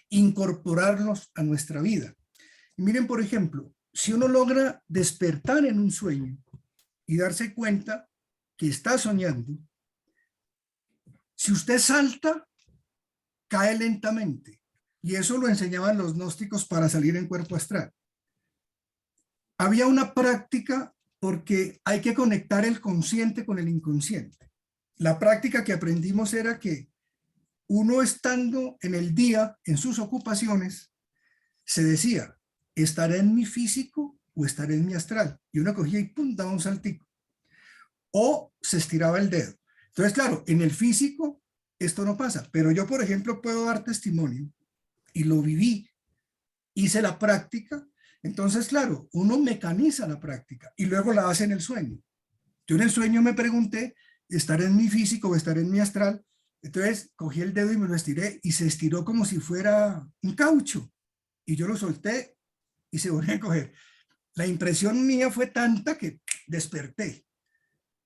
incorporarlos a nuestra vida. Y miren, por ejemplo, si uno logra despertar en un sueño y darse cuenta que está soñando, si usted salta, cae lentamente. Y eso lo enseñaban los gnósticos para salir en cuerpo astral. Había una práctica porque hay que conectar el consciente con el inconsciente. La práctica que aprendimos era que uno estando en el día, en sus ocupaciones, se decía, ¿estaré en mi físico o estaré en mi astral? Y uno cogía y pum, daba un saltico. O se estiraba el dedo. Entonces, claro, en el físico esto no pasa, pero yo, por ejemplo, puedo dar testimonio y lo viví, hice la práctica. Entonces, claro, uno mecaniza la práctica y luego la hace en el sueño. Yo en el sueño me pregunté, ¿estaré en mi físico o estaré en mi astral? Entonces cogí el dedo y me lo estiré y se estiró como si fuera un caucho. Y yo lo solté y se volvió a coger. La impresión mía fue tanta que desperté.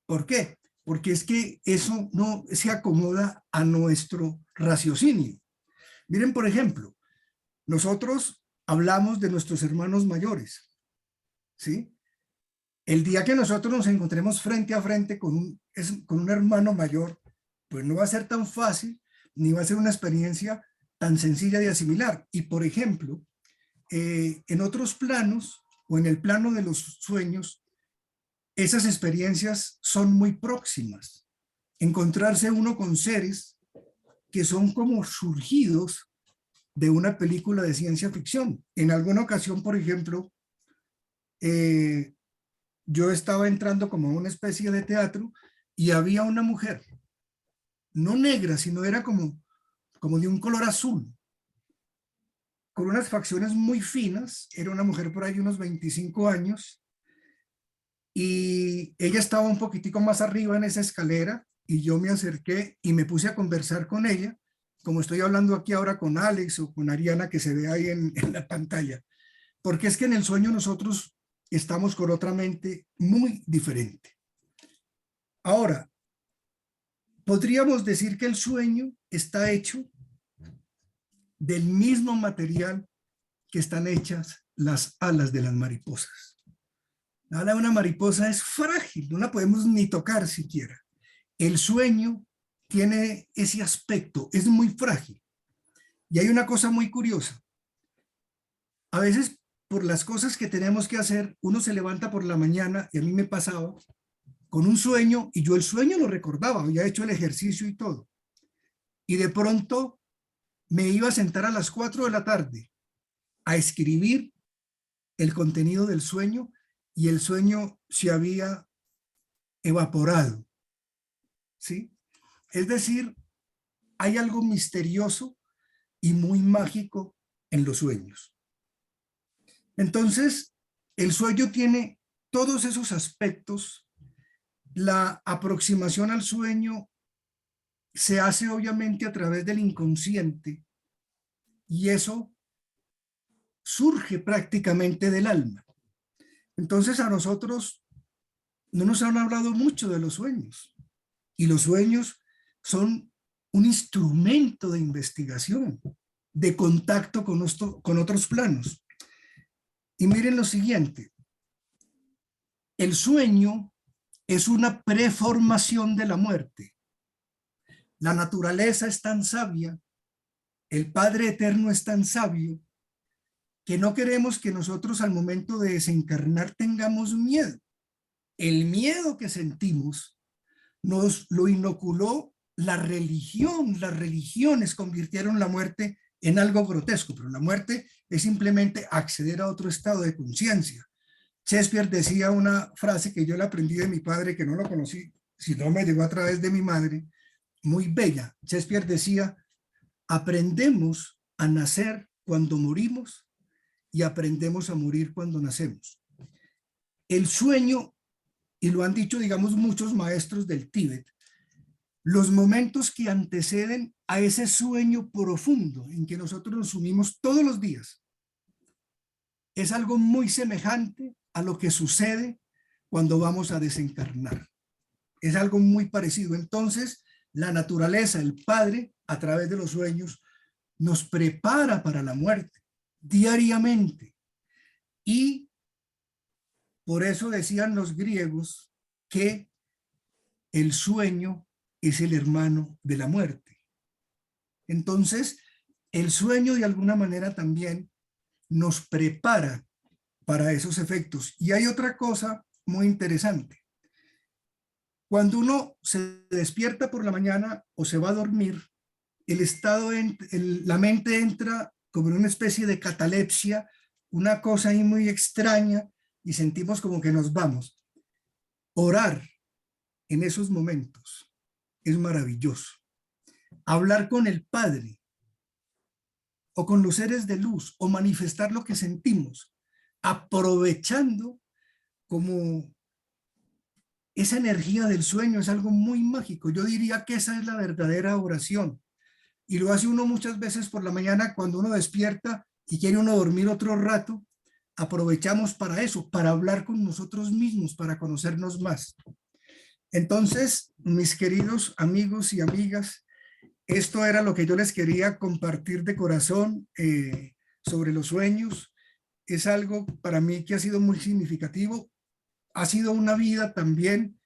¿Por qué? Porque es que eso no se acomoda a nuestro raciocinio. Miren, por ejemplo, nosotros hablamos de nuestros hermanos mayores, ¿sí? El día que nosotros nos encontremos frente a frente con un hermano mayor, pues no va a ser tan fácil, ni va a ser una experiencia tan sencilla de asimilar. Y, por ejemplo, en otros planos o en el plano de los sueños, esas experiencias son muy próximas. Encontrarse uno con seres que son como surgidos de una película de ciencia ficción. En alguna ocasión, por ejemplo, eh, yo estaba entrando como a una especie de teatro y había una mujer, no negra, sino era como de un color azul, con unas facciones muy finas, era una mujer por ahí unos 25 años, y ella estaba un poquitico más arriba en esa escalera, y yo me acerqué y me puse a conversar con ella, como estoy hablando aquí ahora con Alex o con Ariana, que se ve ahí en la pantalla, porque es que en el sueño nosotros estamos con otra mente muy diferente. Ahora, podríamos decir que el sueño está hecho del mismo material que están hechas las alas de las mariposas. La ala de una mariposa es frágil, no la podemos ni tocar siquiera. El sueño tiene ese aspecto, es muy frágil. Y hay una cosa muy curiosa. A veces, por las cosas que tenemos que hacer, uno se levanta por la mañana, y a mí me pasaba, con un sueño, y yo el sueño lo recordaba, había hecho el ejercicio y todo. Y de pronto me iba a sentar a las 4 de la tarde a escribir el contenido del sueño, y el sueño se había evaporado, ¿sí? Es decir, hay algo misterioso y muy mágico en los sueños. Entonces, el sueño tiene todos esos aspectos. La aproximación al sueño se hace obviamente a través del inconsciente, y eso surge prácticamente del alma. Entonces a nosotros no nos han hablado mucho de los sueños, y los sueños son un instrumento de investigación, de contacto con otros planos. Y miren lo siguiente, el sueño es una preformación de la muerte. La naturaleza es tan sabia, el Padre Eterno es tan sabio, que no queremos que nosotros al momento de desencarnar tengamos miedo. El miedo que sentimos nos lo inoculó la religión. Las religiones convirtieron la muerte en algo grotesco, pero la muerte es simplemente acceder a otro estado de conciencia. Shakespeare decía una frase que yo la aprendí de mi padre, que no lo conocí, sino me llegó a través de mi madre, muy bella. Shakespeare decía: aprendemos a nacer cuando morimos y aprendemos a morir cuando nacemos. El sueño, y lo han dicho, digamos, muchos maestros del Tíbet, los momentos que anteceden a ese sueño profundo en que nosotros nos sumimos todos los días, es algo muy semejante a lo que sucede cuando vamos a desencarnar. Es algo muy parecido. Entonces, la naturaleza, el Padre, a través de los sueños, nos prepara para la muerte diariamente. Y por eso decían los griegos que el sueño es el hermano de la muerte. Entonces, el sueño de alguna manera también nos prepara para esos efectos. Y hay otra cosa muy interesante. Cuando uno se despierta por la mañana o se va a dormir, la mente entra como en una especie de catalepsia, una cosa ahí muy extraña, y sentimos como que nos vamos. Orar en esos momentos es maravilloso. Hablar con el Padre o con los seres de luz o manifestar lo que sentimos, aprovechando como esa energía del sueño es algo muy mágico. Yo diría que esa es la verdadera oración. Y lo hace uno muchas veces por la mañana cuando uno despierta y quiere uno dormir otro rato. Aprovechamos para eso, para hablar con nosotros mismos, para conocernos más. Entonces, mis queridos amigos y amigas, esto era lo que yo les quería compartir de corazón sobre los sueños. Es algo para mí que ha sido muy significativo. Ha sido una vida también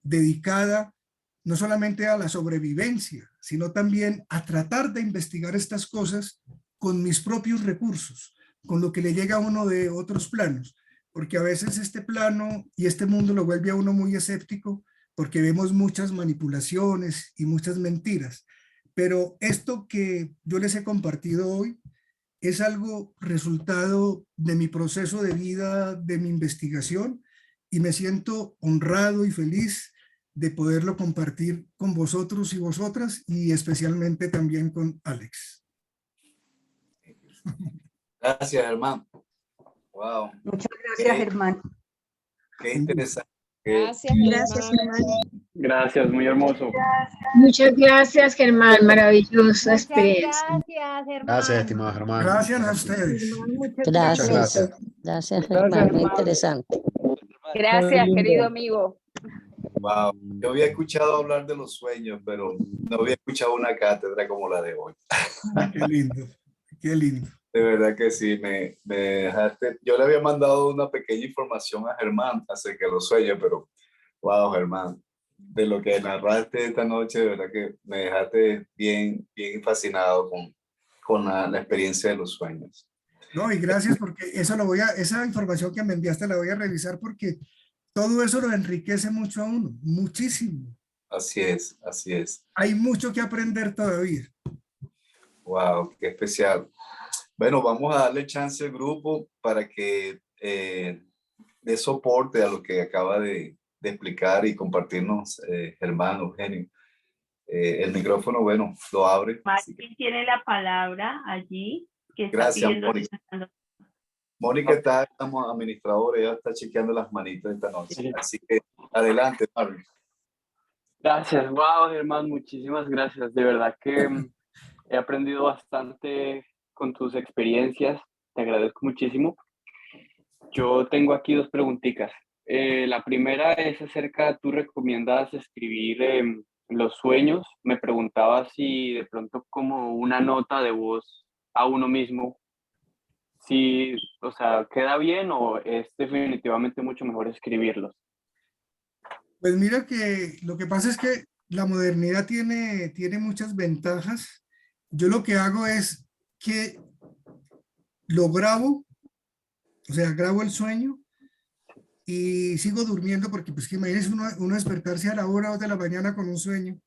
dedicada no solamente a la sobrevivencia, sino también a tratar de investigar estas cosas con mis propios recursos, con lo que le llega a uno de otros planos, porque a veces este plano y este mundo lo vuelve a uno muy escéptico, porque vemos muchas manipulaciones y muchas mentiras. Pero esto que yo les he compartido hoy es algo resultado de mi proceso de vida, de mi investigación, y me siento honrado y feliz de poderlo compartir con vosotros y vosotras, y especialmente también con Alex. Gracias, hermano. Wow. Muchas gracias, Germán. Qué interesante. Gracias, Gracias, Germán. Gracias, muy hermoso. Muchas gracias, Germán. Maravillosa Muchas experiencia. gracias, Germán. Gracias, estimado Germán. Gracias a ustedes. Germán, muchas Muchas Gracias. gracias. Gracias, Gracias, Germán. Muy hermano. interesante. Gracias, Muy lindo. querido amigo. Wow. Yo había escuchado hablar de los sueños, pero no había escuchado una cátedra como la de hoy. Qué lindo, qué lindo. De verdad que sí, me dejaste. Yo le había mandado una pequeña información a Germán acerca de los sueños, pero wow, Germán, de lo que narraste esta noche, de verdad que me dejaste bien, bien fascinado con la experiencia de los sueños. No, y gracias porque eso lo esa información que me enviaste la voy a revisar porque todo eso lo enriquece mucho a uno, muchísimo. Así es, así es. Hay mucho que aprender todavía. Wow, qué especial. Bueno, vamos a darle chance al grupo para que dé soporte a lo que acaba de explicar y compartirnos Germán, Eugenio. El micrófono, bueno, lo abre. Martín tiene la palabra allí. Que está Gracias, pidiendo- Mónica. Mónica está como administradora, ella está chequeando las manitas esta noche. Sí. Así que adelante, Marvin. Gracias, wow, Germán, muchísimas gracias. De verdad que he aprendido bastante con tus experiencias. Te agradezco muchísimo. Yo tengo aquí dos preguntitas. La primera es acerca, ¿tú recomiendas escribir los sueños? Me preguntaba si de pronto como una nota de voz a uno mismo, si, o sea, ¿queda bien o es definitivamente mucho mejor escribirlos? Pues mira que lo que pasa es que la modernidad tiene muchas ventajas. Yo lo que hago es que lo grabo, o sea, grabo el sueño y sigo durmiendo porque pues que imagínense uno despertarse a la hora 2 de la mañana con un sueño.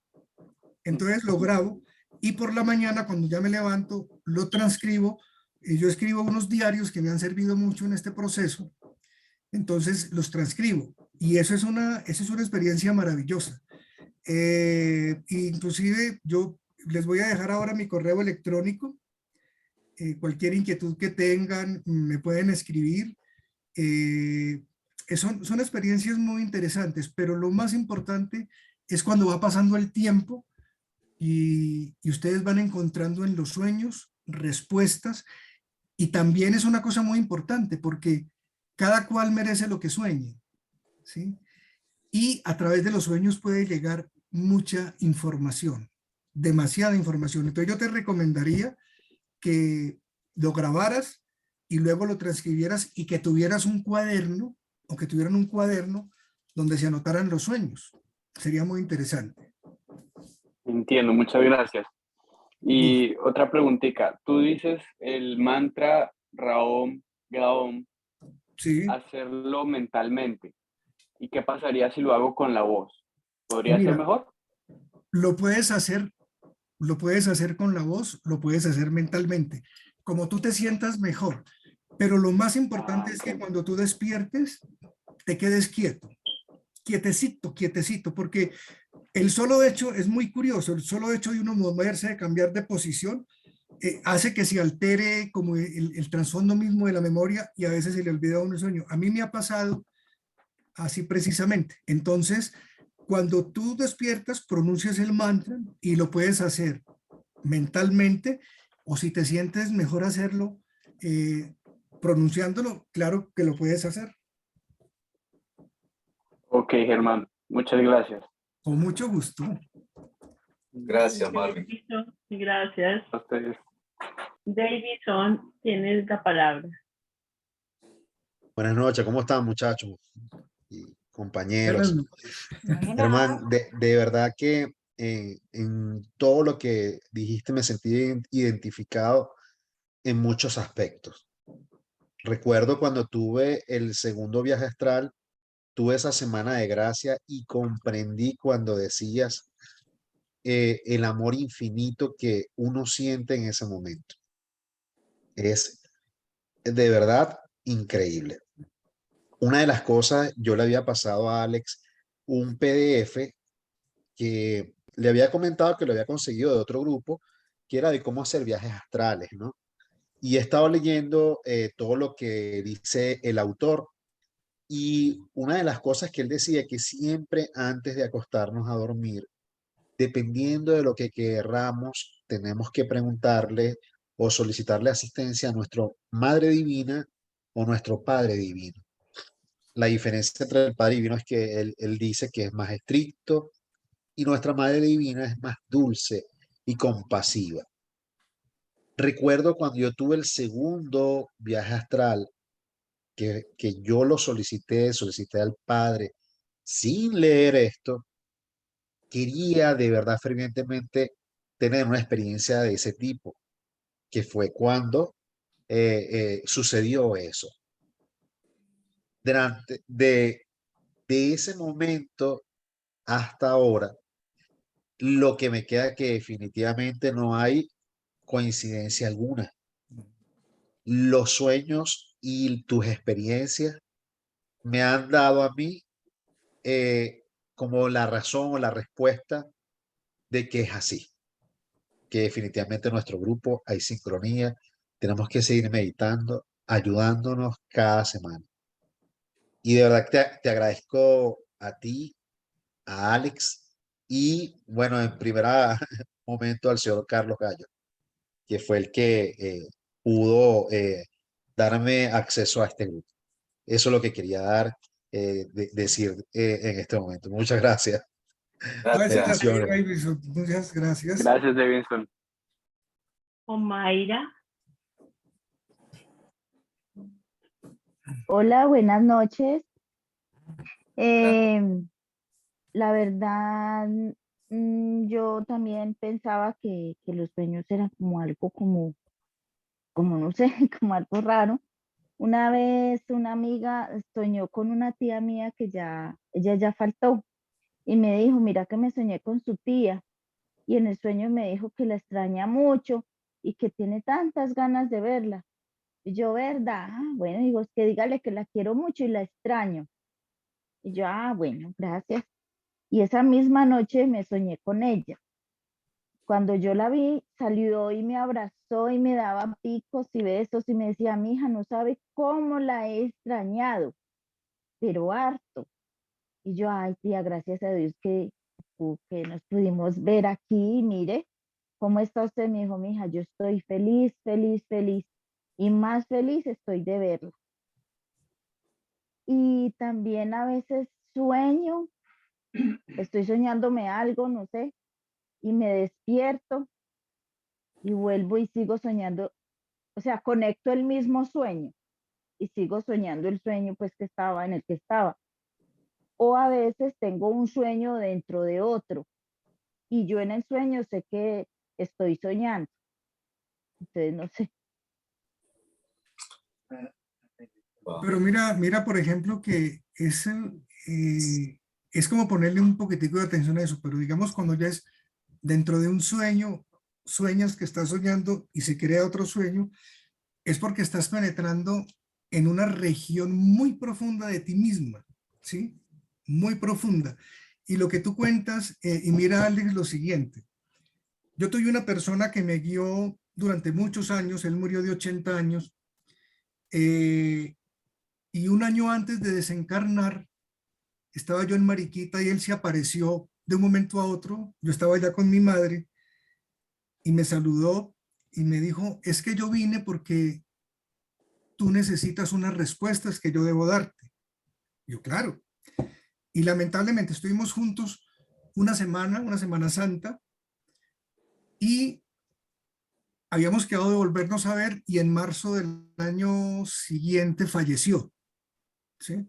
Entonces lo grabo y por la mañana cuando ya me levanto lo transcribo. Yo escribo unos diarios que me han servido mucho en este proceso. Entonces los transcribo y eso es una experiencia maravillosa. Inclusive yo les voy a dejar ahora mi correo electrónico. Cualquier inquietud que tengan me pueden escribir. Son experiencias muy interesantes, pero lo más importante es cuando va pasando el tiempo y ustedes van encontrando en los sueños respuestas, y también es una cosa muy importante porque cada cual merece lo que sueñe, ¿sí? Y a través de los sueños puede llegar mucha información, demasiada información. Entonces yo te recomendaría que lo grabaras y luego lo transcribieras y que tuvieras un cuaderno o que tuvieran un cuaderno donde se anotaran los sueños. Sería muy interesante. Entiendo, muchas gracias. Y otra preguntita, tú dices el mantra Raom, Gaom, Sí. hacerlo mentalmente. ¿Y qué pasaría si lo hago con la voz? ¿Podría Mira, ser mejor? Lo puedes hacer con la voz, lo puedes hacer mentalmente, como tú te sientas mejor. Pero lo más importante es que cuando tú despiertes, te quedes quieto, quietecito, quietecito, porque el solo hecho es muy curioso, el solo hecho de uno moverse, de cambiar de posición, hace que se altere como el trasfondo mismo de la memoria y a veces se le olvida a uno el sueño. A mí me ha pasado así precisamente. Entonces, cuando tú despiertas, pronuncias el mantra y lo puedes hacer mentalmente, o si te sientes mejor hacerlo pronunciándolo, claro que lo puedes hacer. Ok, Germán, muchas gracias. Con mucho gusto. Gracias, Marvin. Davidson, gracias. A ustedes. Davidson, tienes la palabra. Buenas noches, ¿cómo están, muchachos y Buenas compañeros? noches. Germán, de verdad que en todo lo que dijiste me sentí identificado en muchos aspectos. Recuerdo cuando tuve el segundo viaje astral, tuve esa semana de gracia y comprendí cuando decías el amor infinito que uno siente en ese momento. Es de verdad increíble. Una de las cosas, yo le había pasado a Alex un PDF que le había comentado que lo había conseguido de otro grupo, que era de cómo hacer viajes astrales, ¿no? Y he estado leyendo todo lo que dice el autor, y una de las cosas que él decía que siempre antes de acostarnos a dormir, dependiendo de lo que querramos, tenemos que preguntarle o solicitarle asistencia a nuestra Madre Divina o nuestro Padre Divino. La diferencia entre el Padre Divino es que él dice que es más estricto y nuestra Madre Divina es más dulce y compasiva. Recuerdo cuando yo tuve el segundo viaje astral, que yo lo solicité al Padre sin leer esto, quería de verdad fervientemente tener una experiencia de ese tipo, que fue cuando sucedió eso. Durante, de ese momento hasta ahora, lo que me queda que definitivamente no hay coincidencia alguna. Los sueños y tus experiencias me han dado a mí como la razón o la respuesta de que es así, que definitivamente en nuestro grupo hay sincronía, tenemos que seguir meditando, ayudándonos cada semana. Y de verdad te agradezco a ti, a Alex y bueno, en primer momento al señor Carlos Gallo, que fue el que pudo darme acceso a este grupo. Eso es lo que quería decir en este momento. Muchas gracias. Gracias a ti, Bendiciones. Davidson. Muchas gracias. Gracias, Davidson. Omaira, Hola, buenas noches. La verdad, yo también pensaba que los sueños eran como algo como no sé, como algo raro. Una vez una amiga soñó con una tía mía que ella ya faltó y me dijo, mira que me soñé con su tía, y en el sueño me dijo que la extraña mucho y que tiene tantas ganas de verla. Y yo, ¿verdad? Ah, bueno, digo, es que dígale que la quiero mucho y la extraño. Y yo, bueno, gracias. Y esa misma noche me soñé con ella. Cuando yo la vi, salió y me abrazó y me daba picos y besos y me decía, mi hija, no sabe cómo la he extrañado, pero harto. Y yo, ay, tía, gracias a Dios que nos pudimos ver aquí. Mire, ¿cómo está usted? Me dijo, mi hija, yo estoy feliz, feliz, feliz. Y más feliz estoy de verla. Y también a veces sueño, estoy soñándome algo, no sé, y me despierto y vuelvo y sigo soñando, o sea, conecto el mismo sueño y sigo soñando el sueño pues que estaba en el que estaba. O a veces tengo un sueño dentro de otro y yo en el sueño sé que estoy soñando. Entonces, no sé. Pero mira, por ejemplo, que es como ponerle un poquitico de atención a eso, pero digamos cuando ya es dentro de un sueño, sueñas que estás soñando y se crea otro sueño, es porque estás penetrando en una región muy profunda de ti misma, ¿sí? Muy profunda. Y lo que tú cuentas, y mira, Alex, lo siguiente. Yo tuve una persona que me guió durante muchos años, él murió de 80 años, y un año antes de desencarnar, estaba yo en Mariquita y él se apareció de un momento a otro. Yo estaba allá con mi madre y me saludó y me dijo, es que yo vine porque tú necesitas unas respuestas que yo debo darte. Yo, claro. Y lamentablemente estuvimos juntos una Semana Santa, y habíamos quedado de volvernos a ver y en marzo del año siguiente falleció, ¿sí?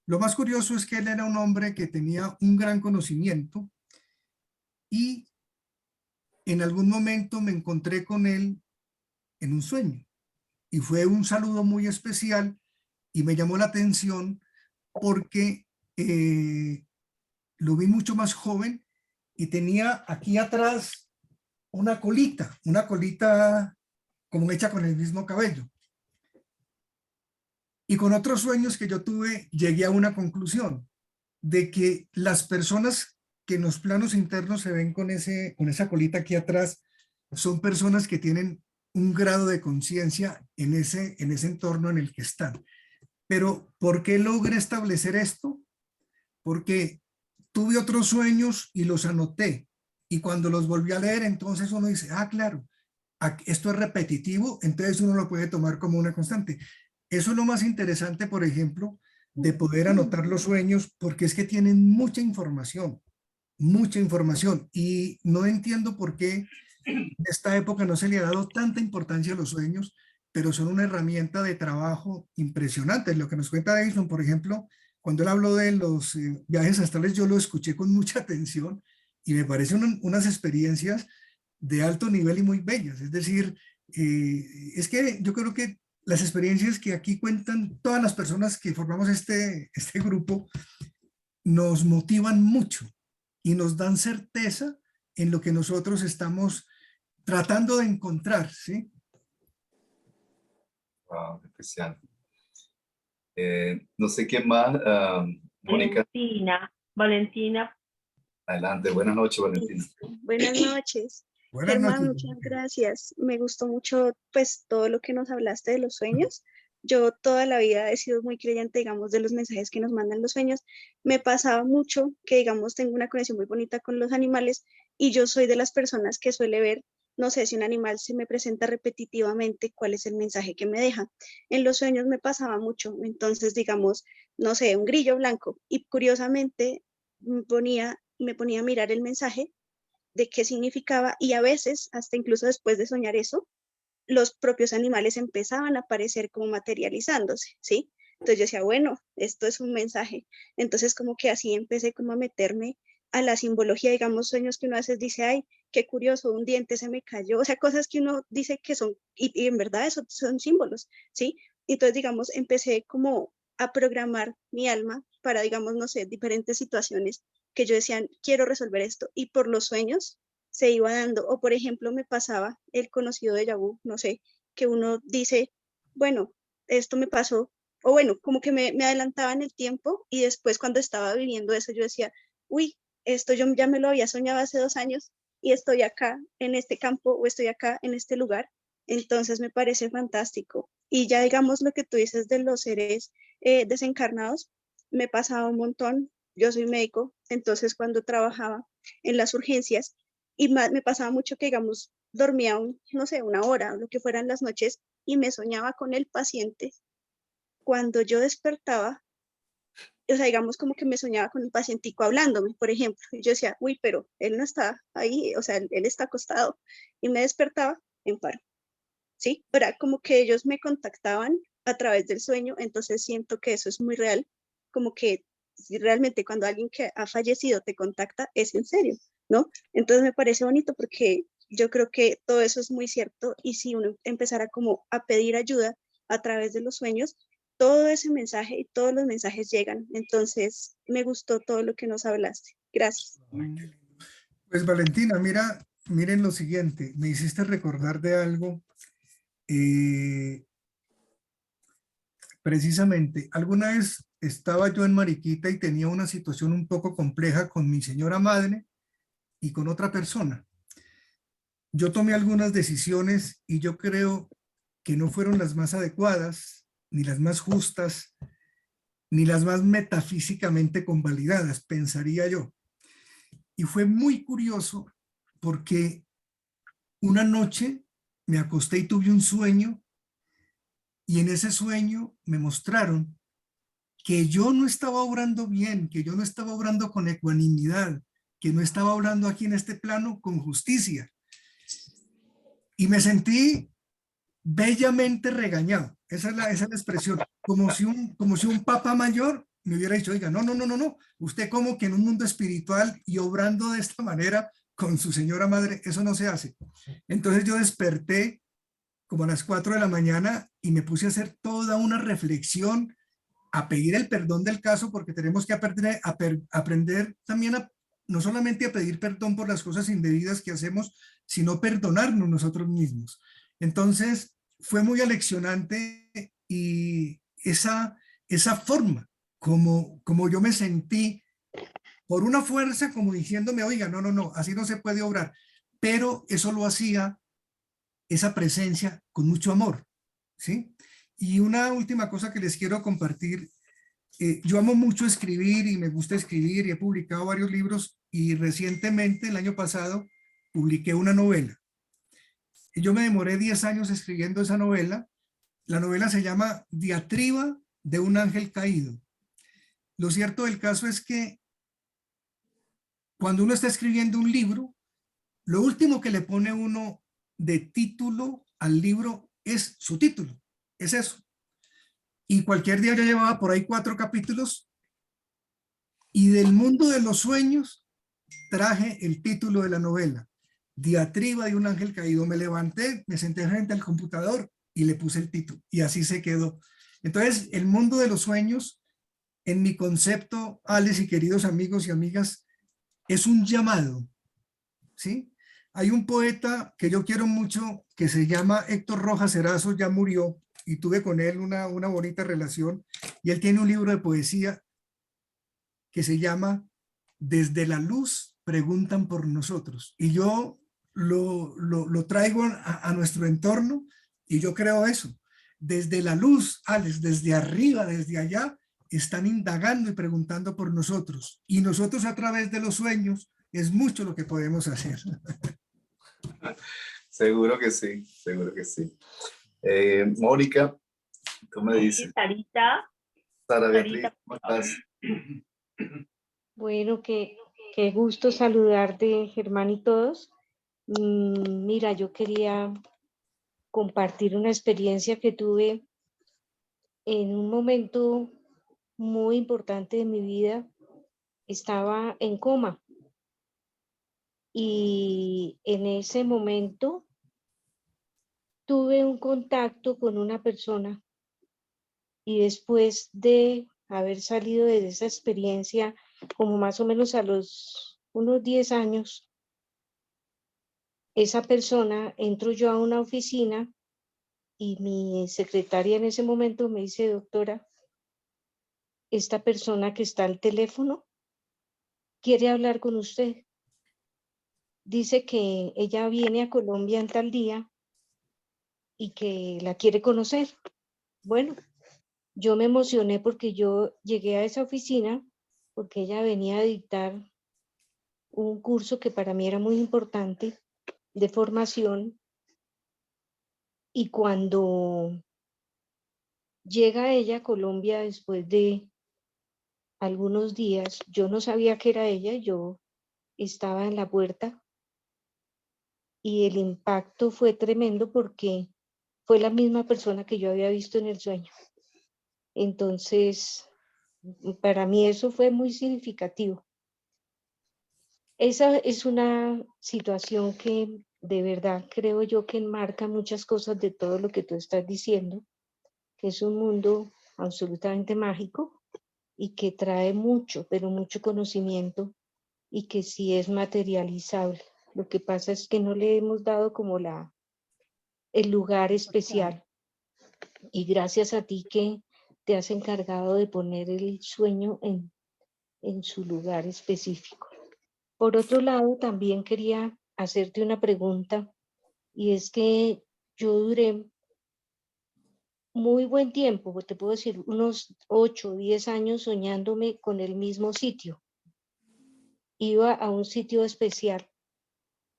Lo más curioso es que él era un hombre que tenía un gran conocimiento y en algún momento me encontré con él en un sueño y fue un saludo muy especial y me llamó la atención porque lo vi mucho más joven y tenía aquí atrás una colita como hecha con el mismo cabello. Y con otros sueños que yo tuve, llegué a una conclusión de que las personas que en los planos internos se ven con esa colita aquí atrás son personas que tienen un grado de conciencia en ese entorno en el que están. Pero ¿por qué logré establecer esto? Porque tuve otros sueños y los anoté. Y cuando los volví a leer, entonces uno dice, ah, claro, esto es repetitivo, entonces uno lo puede tomar como una constante. Eso es lo más interesante, por ejemplo, de poder anotar los sueños, porque es que tienen mucha información, y no entiendo por qué en esta época no se le ha dado tanta importancia a los sueños, pero son una herramienta de trabajo impresionante. Lo que nos cuenta Edison, por ejemplo, cuando él habló de los viajes astrales, yo lo escuché con mucha atención y me parecen unas experiencias de alto nivel y muy bellas. Es decir, es que yo creo que las experiencias que aquí cuentan todas las personas que formamos este grupo nos motivan mucho y nos dan certeza en lo que nosotros estamos tratando de encontrar, ¿sí? Wow, especial. No sé quién más. Mónica, Valentina. adelante. Buenas noches, Valentina. Buenas noches. Buenas Germán, noches. muchas gracias. Me gustó mucho pues todo lo que nos hablaste de los sueños. Yo toda la vida he sido muy creyente, digamos, de los mensajes que nos mandan los sueños. Me pasaba mucho que, digamos, tengo una conexión muy bonita con los animales y yo soy de las personas que suele ver, no sé, si un animal se me presenta repetitivamente, cuál es el mensaje que me deja. En los sueños me pasaba mucho, entonces, digamos, no sé, un grillo blanco y curiosamente me ponía a mirar el mensaje de qué significaba y a veces, hasta incluso después de soñar eso, los propios animales empezaban a aparecer como materializándose, ¿sí? Entonces yo decía, bueno, esto es un mensaje. Entonces como que así empecé como a meterme a la simbología, digamos, sueños que uno a veces dice, ay, qué curioso, un diente se me cayó, o sea, cosas que uno dice que son, y en verdad eso son símbolos, ¿sí? Entonces, digamos, empecé como a programar mi alma para, digamos, no sé, diferentes situaciones que yo decía, quiero resolver esto, y por los sueños se iba dando, o por ejemplo me pasaba el conocido déjà vu, no sé, que uno dice, bueno, esto me pasó, o bueno, como que me adelantaba en el tiempo y después cuando estaba viviendo eso yo decía, uy, esto yo ya me lo había soñado hace 2 años y estoy acá en este campo o estoy acá en este lugar, entonces me parece fantástico. Y ya digamos lo que tú dices de los seres desencarnados, me pasaba un montón, yo soy médico, entonces cuando trabajaba en las urgencias, y me pasaba mucho que, digamos, dormía, no sé, 1 hora, lo que fueran las noches, y me soñaba con el paciente. Cuando yo despertaba, o sea, digamos como que me soñaba con el pacientico hablándome, por ejemplo, y yo decía, uy, pero él no está ahí, o sea, él está acostado, y me despertaba en paro, ¿sí? Pero era como que ellos me contactaban a través del sueño, entonces siento que eso es muy real, como que si realmente cuando alguien que ha fallecido te contacta, es en serio, ¿no? Entonces me parece bonito porque yo creo que todo eso es muy cierto y si uno empezara como a pedir ayuda a través de los sueños, todo ese mensaje y todos los mensajes llegan. Entonces me gustó todo lo que nos hablaste. Gracias. Pues Valentina, miren lo siguiente, me hiciste recordar de algo. Precisamente, alguna vez estaba yo en Mariquita y tenía una situación un poco compleja con mi señora madre y con otra persona. Yo tomé algunas decisiones y yo creo que no fueron las más adecuadas, ni las más justas, ni las más metafísicamente convalidadas, pensaría yo. Y fue muy curioso porque una noche me acosté y tuve un sueño, y en ese sueño me mostraron que yo no estaba obrando bien, que yo no estaba obrando con ecuanimidad, que no estaba obrando aquí en este plano con justicia. Y me sentí bellamente regañado. Esa es la expresión. Como si un papa mayor me hubiera dicho, oiga, no. Usted como que en un mundo espiritual y obrando de esta manera con su señora madre, eso no se hace. Entonces yo desperté como a las 4 de la mañana y me puse a hacer toda una reflexión, a pedir el perdón del caso, porque tenemos que aprender también no solamente a pedir perdón por las cosas indebidas que hacemos, sino perdonarnos nosotros mismos. Entonces, fue muy aleccionante, y esa forma como yo me sentí, por una fuerza como diciéndome, oiga, no, así no se puede obrar, pero eso lo hacía esa presencia con mucho amor, ¿sí? Y una última cosa que les quiero compartir, yo amo mucho escribir y me gusta escribir y he publicado varios libros, y recientemente, el año pasado, publiqué una novela. Y yo me demoré 10 años escribiendo esa novela. La novela se llama Diatriba de un ángel caído. Lo cierto del caso es que cuando uno está escribiendo un libro, lo último que le pone uno de título al libro es su título, es eso. Y cualquier día yo llevaba por ahí 4 capítulos, y del mundo de los sueños traje el título de la novela, Diatriba de un ángel caído. Me levanté, me senté frente al computador y le puse el título, y así se quedó. Entonces, el mundo de los sueños, en mi concepto, Alex y queridos amigos y amigas, es un llamado, ¿sí? Hay un poeta que yo quiero mucho que se llama Héctor Rojas Erazo, ya murió, y tuve con él una bonita relación, y él tiene un libro de poesía que se llama Desde la luz preguntan por nosotros, y yo lo traigo a nuestro entorno, y yo creo eso. Desde la luz, Alex, desde arriba, desde allá, están indagando y preguntando por nosotros, y nosotros a través de los sueños es mucho lo que podemos hacer. Seguro que sí, seguro que sí. Mónica, tú me dices. Sarita. Sara Beatriz, Sarita, ¿cómo estás? Bueno, qué gusto saludarte, Germán, y todos. Mira, yo quería compartir una experiencia que tuve en un momento muy importante de mi vida. Estaba en coma, y en ese momento tuve un contacto con una persona, y después de haber salido de esa experiencia, como más o menos a los unos 10 años, esa persona, entro yo a una oficina, y mi secretaria en ese momento me dice, doctora, esta persona que está al teléfono quiere hablar con usted. Dice que ella viene a Colombia en tal día y que la quiere conocer. Bueno, yo me emocioné porque yo llegué a esa oficina porque ella venía a dictar un curso que para mí era muy importante de formación, y cuando llega ella a Colombia después de algunos días, yo no sabía que era ella, yo estaba en la puerta, y el impacto fue tremendo porque fue la misma persona que yo había visto en el sueño. Entonces, para mí eso fue muy significativo. Esa es una situación que de verdad creo yo que enmarca muchas cosas de todo lo que tú estás diciendo, que es un mundo absolutamente mágico y que trae mucho, pero mucho conocimiento, y que sí es materializable. Lo que pasa es que no le hemos dado como el lugar especial, y gracias a ti que te has encargado de poner el sueño en su lugar específico. Por otro lado, también quería hacerte una pregunta, y es que yo duré muy buen tiempo, te puedo decir unos 8 o 10 años soñándome con el mismo sitio. Iba a un sitio especial.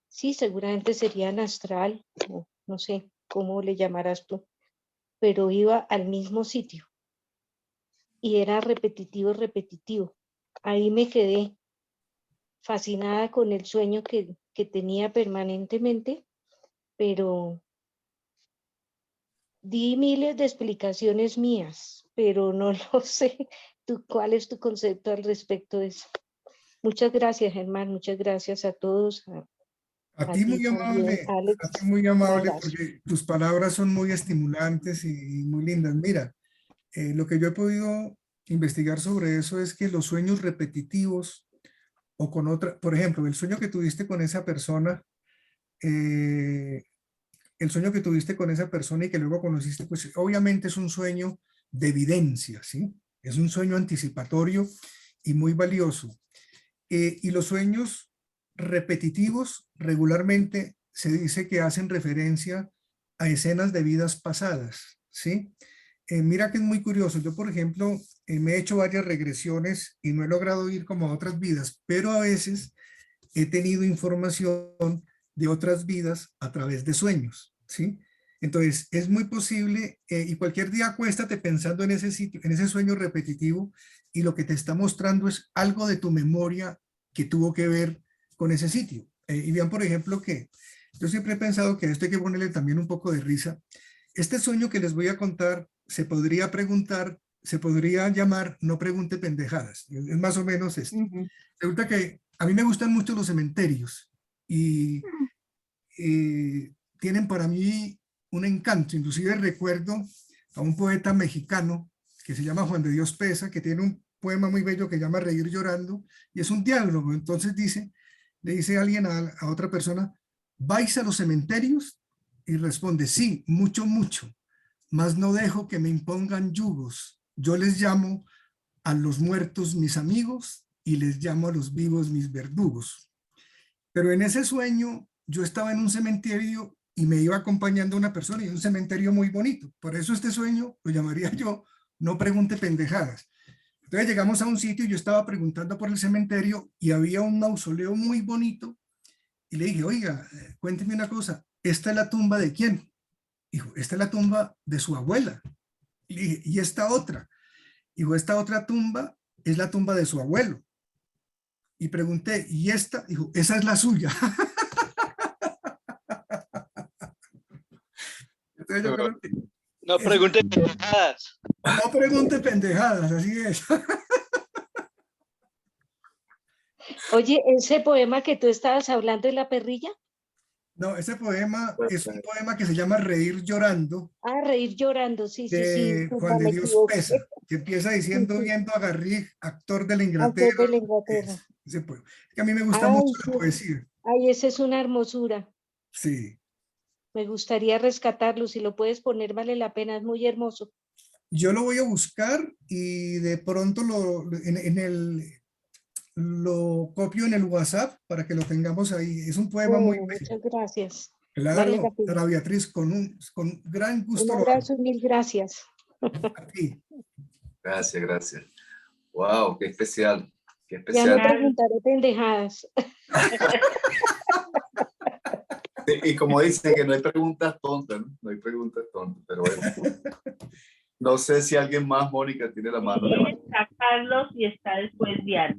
Sí, seguramente sería en astral, o no sé cómo le llamarás tú, pero iba al mismo sitio y era repetitivo, repetitivo. Ahí me quedé fascinada con el sueño que tenía permanentemente, pero di miles de explicaciones mías, pero no lo sé. ¿Cuál es tu concepto al respecto de eso? Muchas gracias, Germán. Muchas gracias a todos. A ti ti muy también, amable, a ti Alex. muy Un amable abrazo. porque tus palabras son muy estimulantes y muy lindas. Mira, lo que yo he podido investigar sobre eso es que los sueños repetitivos o con otra, por ejemplo, el sueño que tuviste con esa persona, eh, el sueño que tuviste con esa persona y que luego conociste, pues obviamente es un sueño de evidencia, ¿sí? Es un sueño anticipatorio y muy valioso. Y los sueños repetitivos regularmente se dice que hacen referencia a escenas de vidas pasadas, ¿sí? Mira que es muy curioso. Yo, por ejemplo, me he hecho varias regresiones y no he logrado ir como a otras vidas, pero a veces he tenido información de otras vidas a través de sueños, ¿sí? Entonces, es muy posible, y cualquier día acuéstate pensando en ese sitio, en ese sueño repetitivo, y lo que te está mostrando es algo de tu memoria que tuvo que ver con ese sitio. Y vean, por ejemplo, que yo siempre he pensado que a esto hay que ponerle también un poco de risa. Este sueño que les voy a contar se podría preguntar, se podría llamar no pregunte pendejadas. Es más o menos esto. Resulta que a mí me gustan mucho los cementerios y tienen para mí un encanto. Inclusive recuerdo a un poeta mexicano que se llama Juan de Dios Pesa, que tiene un poema muy bello que llama Reír llorando, y es un diálogo. Entonces dice, le dice alguien a otra persona, ¿vais a los cementerios? Y responde, sí, mucho, mucho, mas no dejo que me impongan yugos. Yo les llamo a los muertos mis amigos y les llamo a los vivos mis verdugos. Pero en ese sueño yo estaba en un cementerio y me iba acompañando una persona y un cementerio muy bonito. Por eso este sueño lo llamaría yo, no pregunte pendejadas. Entonces llegamos a un sitio y yo estaba preguntando por el cementerio y había un mausoleo muy bonito y le dije, oiga, cuénteme una cosa, ¿esta es la tumba de quién? Dijo, esta es la tumba de su abuela. Y le dije, ¿y esta otra? Dijo, esta otra tumba es la tumba de su abuelo. Y pregunté, ¿y esta? Dijo, esa es la suya. Entonces yo creo que No eso, pregunte pendejadas. no pregunte pendejadas, así es. Oye, ese poema que tú estabas hablando de la perrilla. No, ese poema es un poema que se llama Reír llorando, Ah, reír llorando, sí, sí, sí, de disculpa, Juan de me Dios equivoqué. Pesa, que empieza Sí, diciendo, sí, viendo a Garrigue, actor de la actor Inglaterra. de la Inglaterra. Ese poema. Es que a mí me gusta Ay, mucho sí, la poesía. ay, esa es una hermosura. Sí. Me gustaría rescatarlo, si lo puedes poner, vale la pena, es muy hermoso. Yo lo voy a buscar y de pronto lo copio en el WhatsApp para que lo tengamos ahí. Es un poema muy Bueno, bello. muchas gracias. Vale la Claro, pena. Ana Beatriz, con gran Un gusto lo hago. abrazo y mil gracias. A ti. Gracias, gracias. Wow, qué especial. Qué Ya no especial. preguntaré pendejadas. Y como dicen que no hay preguntas tontas, ¿no? No hay preguntas tontas, pero bueno. No sé si alguien más, Mónica, tiene la mano Sí, levantada. está Carlos y está después Diana.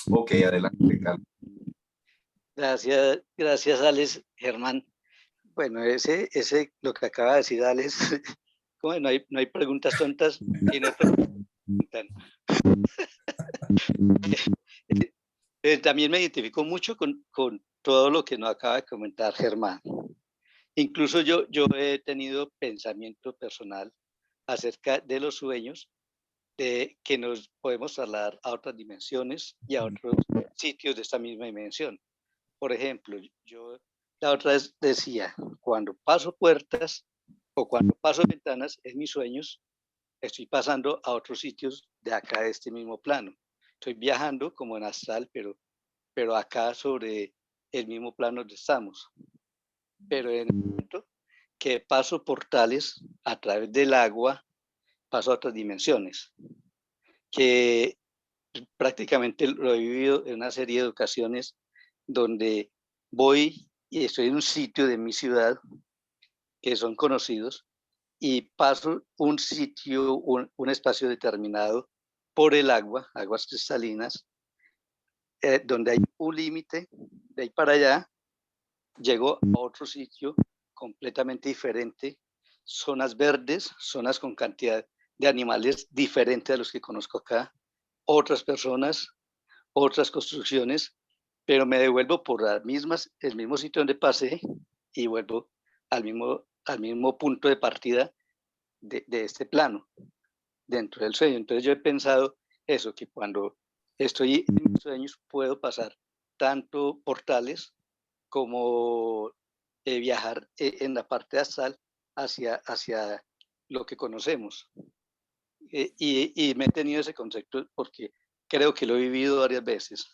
Ok, adelante, Carlos. Gracias, gracias, Alex, Germán. Bueno, ese, lo que acaba de decir Alex, como no hay preguntas tontas y no te preguntan. También me identifico mucho con todo lo que nos acaba de comentar Germán. Incluso yo he tenido pensamiento personal acerca de los sueños, de que nos podemos trasladar a otras dimensiones y a otros sitios de esta misma dimensión. Por ejemplo, yo la otra vez decía, cuando paso puertas o cuando paso ventanas en mis sueños, estoy pasando a otros sitios de acá, de este mismo plano. Estoy viajando como en astral, pero acá sobre el mismo plano donde estamos. Pero en el momento que paso portales a través del agua, paso a otras dimensiones, que prácticamente lo he vivido en una serie de ocasiones donde voy y estoy en un sitio de mi ciudad que son conocidos y paso un sitio, un espacio determinado por el agua, aguas cristalinas, donde hay un límite, de ahí para allá, llego a otro sitio completamente diferente, zonas verdes, zonas con cantidad de animales diferentes a los que conozco acá, otras personas, otras construcciones, pero me devuelvo por el mismo sitio donde pasé y vuelvo al mismo punto de partida de este plano, dentro del sueño. Entonces yo he pensado eso, que cuando estoy en mis sueños puedo pasar tanto portales como viajar en la parte astral hacia lo que conocemos. Y me he tenido ese concepto porque creo que lo he vivido varias veces.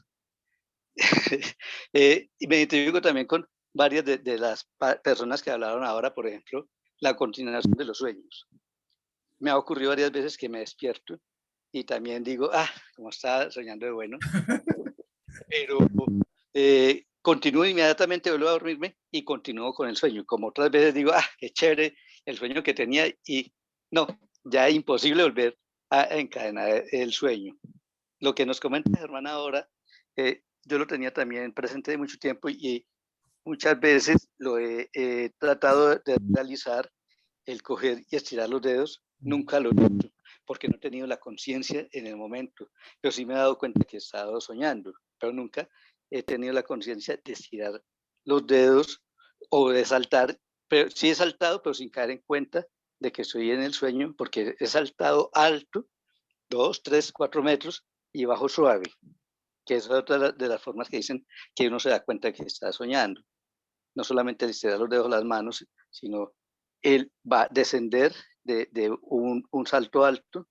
Y me identifico también con varias de las personas que hablaron ahora, por ejemplo, la continuación de los sueños. Me ha ocurrido varias veces que me despierto y también digo, como estaba soñando de bueno, pero continúo inmediatamente, vuelvo a dormirme y continúo con el sueño. Como otras veces digo, qué chévere el sueño que tenía y no, ya es imposible volver a encadenar el sueño. Lo que nos comenta Germán ahora, yo lo tenía también presente de mucho tiempo y muchas veces lo he tratado de realizar, el coger y estirar los dedos, nunca lo he hecho, porque no he tenido la conciencia en el momento, pero sí me he dado cuenta que he estado soñando, pero nunca he tenido la conciencia de estirar los dedos o de saltar, pero sí he saltado, pero sin caer en cuenta de que estoy en el sueño, porque he saltado alto, 2, 3, 4 metros, y bajo suave, que es otra de las formas que dicen que uno se da cuenta que está soñando. No solamente el estirar los dedos, las manos, sino él va a descender de un salto alto,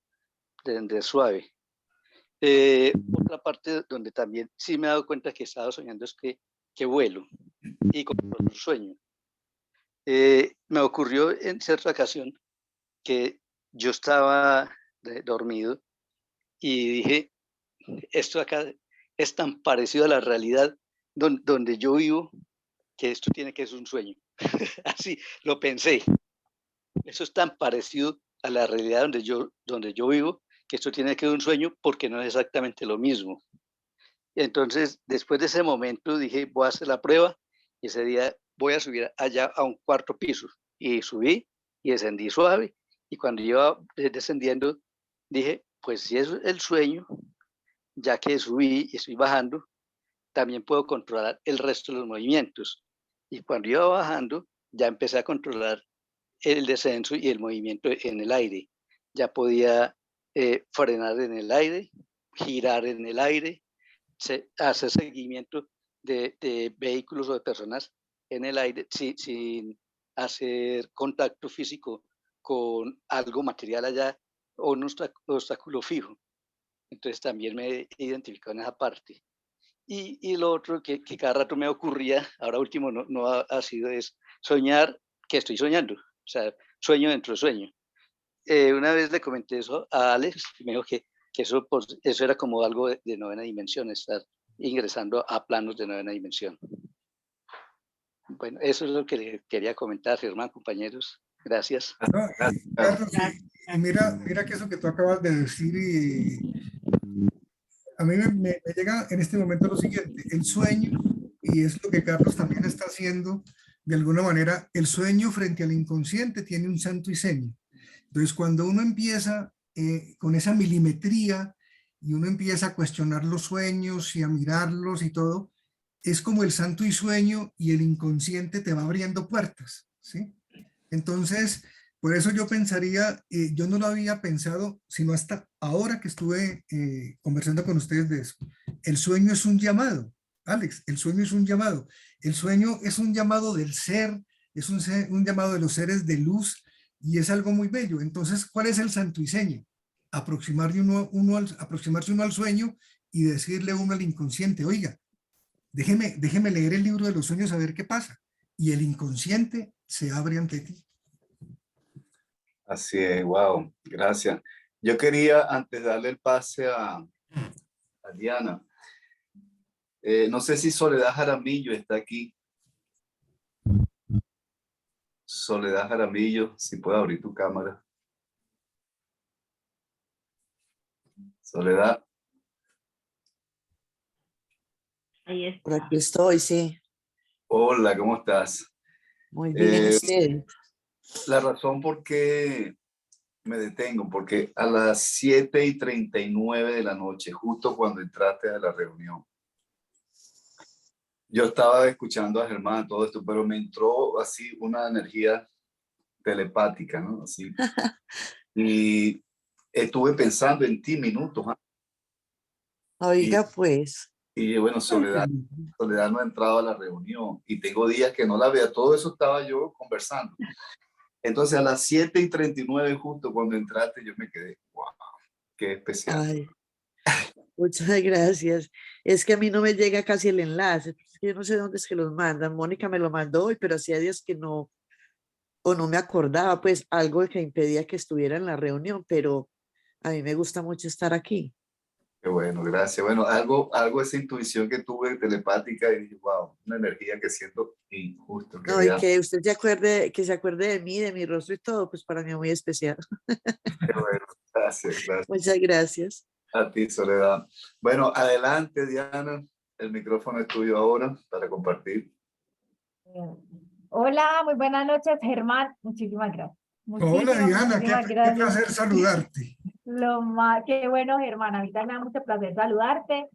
descender suave. Otra parte donde también sí me he dado cuenta que he estado soñando es que vuelo y controlo el sueño. Me ocurrió en cierta ocasión que yo estaba dormido y dije, esto acá es tan parecido a la realidad donde yo vivo, que esto tiene que ser un sueño. Así lo pensé. Eso es tan parecido a la realidad donde yo vivo, que esto tiene que ser un sueño porque no es exactamente lo mismo. Entonces, después de ese momento dije, voy a hacer la prueba y ese día voy a subir allá a un 4º piso. Y subí y descendí suave. Y cuando iba descendiendo, dije, pues si es el sueño, ya que subí y estoy bajando, también puedo controlar el resto de los movimientos. Y cuando iba bajando, ya empecé a controlar el descenso y el movimiento en el aire. Ya podía frenar en el aire, girar en el aire, hacer seguimiento de vehículos o de personas en el aire sin hacer contacto físico con algo material allá o un obstáculo fijo. Entonces también me identifico en esa parte. Y lo otro que cada rato me ocurría, ahora último no ha sido, es soñar que estoy soñando. O sea, sueño dentro de sueño. Una vez le comenté eso a Alex, y me dijo que eso era como algo de 9ª dimensión, estar ingresando a planos de 9ª dimensión. Bueno, eso es lo que le quería comentar, Germán, compañeros. Gracias. No, Carlos, mira que eso que tú acabas de decir, y a mí me llega en este momento lo siguiente: el sueño, y es lo que Carlos también está haciendo, de alguna manera, el sueño frente al inconsciente tiene un santo y seña. Entonces, cuando uno empieza con esa milimetría y uno empieza a cuestionar los sueños y a mirarlos y todo, es como el santo y sueño y el inconsciente te va abriendo puertas, ¿sí? Entonces, por eso yo pensaría, yo no lo había pensado, sino hasta ahora que estuve conversando con ustedes de eso. El sueño es un llamado, Alex, el sueño es un llamado. El sueño es un llamado del ser, es un llamado de los seres de luz, y es algo muy bello. Entonces, ¿cuál es el santo y seña? Aproximarse uno al sueño y decirle uno al inconsciente, oiga, déjeme leer el libro de los sueños a ver qué pasa. Y el inconsciente se abre ante ti. Así es, wow, gracias. Yo quería, antes de darle el pase a Diana, no sé si Soledad Jaramillo está aquí. Soledad Jaramillo, si puedo abrir tu cámara. Soledad. Ahí está. Por aquí estoy, sí. Hola, ¿cómo estás? Muy bien, usted. La razón por qué me detengo, porque a las 7:39 de la noche, justo cuando entraste a la reunión, yo estaba escuchando a Germán todo esto, pero me entró así una energía telepática, ¿no? Así. Y estuve pensando en ti minutos. Oiga, pues. Y bueno, Soledad no ha entrado a la reunión y tengo días que no la veo. Todo eso estaba yo conversando. Entonces a las 7:39 justo cuando entraste yo me quedé, wow, qué especial. Ay, muchas gracias. Es que a mí no me llega casi el enlace. Yo no sé dónde es que los mandan. Mónica me lo mandó hoy, pero hacía días que no, o no me acordaba, pues algo que impedía que estuviera en la reunión, pero a mí me gusta mucho estar aquí. Qué bueno, gracias. Bueno, algo esa intuición que tuve telepática y dije, wow, una energía que siento injusto. No, y que usted se acuerde de mí, de mi rostro y todo, pues para mí es muy especial. Qué bueno, gracias. Muchas gracias. A ti, Soledad. Bueno, adelante, Diana. El micrófono es tuyo ahora para compartir. Hola, muy buenas noches, Germán. Muchísimas gracias. Hola, Diana, qué placer saludarte. Qué bueno, Germán. A mí también me da mucho placer saludarte.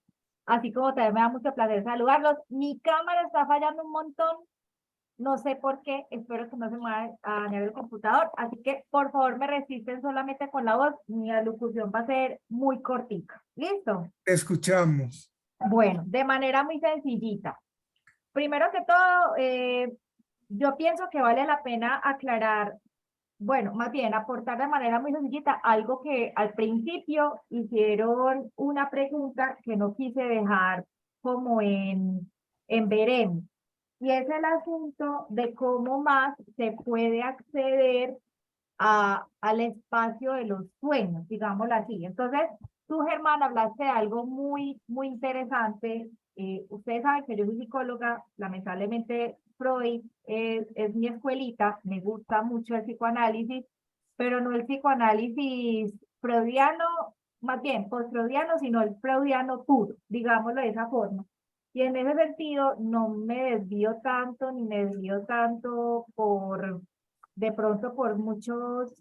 Así como también me da mucho placer saludarlos. Mi cámara está fallando un montón. No sé por qué. Espero que no se me vaya a dañar el computador. Así que, por favor, me resisten solamente con la voz. Mi alocución va a ser muy cortica. ¿Listo? Te escuchamos. Bueno, de manera muy sencillita. Primero que todo, yo pienso que vale la pena aclarar, bueno, más bien aportar de manera muy sencillita algo que al principio hicieron una pregunta que no quise dejar como en veremos. Y es el asunto de cómo más se puede acceder al espacio de los sueños, digámoslo así. Entonces, tú, Germán, hablaste de algo muy, muy interesante. Ustedes saben que yo soy psicóloga, lamentablemente Freud es mi escuelita, me gusta mucho el psicoanálisis, pero no el psicoanálisis freudiano, más bien post-freudiano, sino el freudiano puro, digámoslo de esa forma. Y en ese sentido, no me desvío tanto, ni me desvío tanto de pronto por muchos,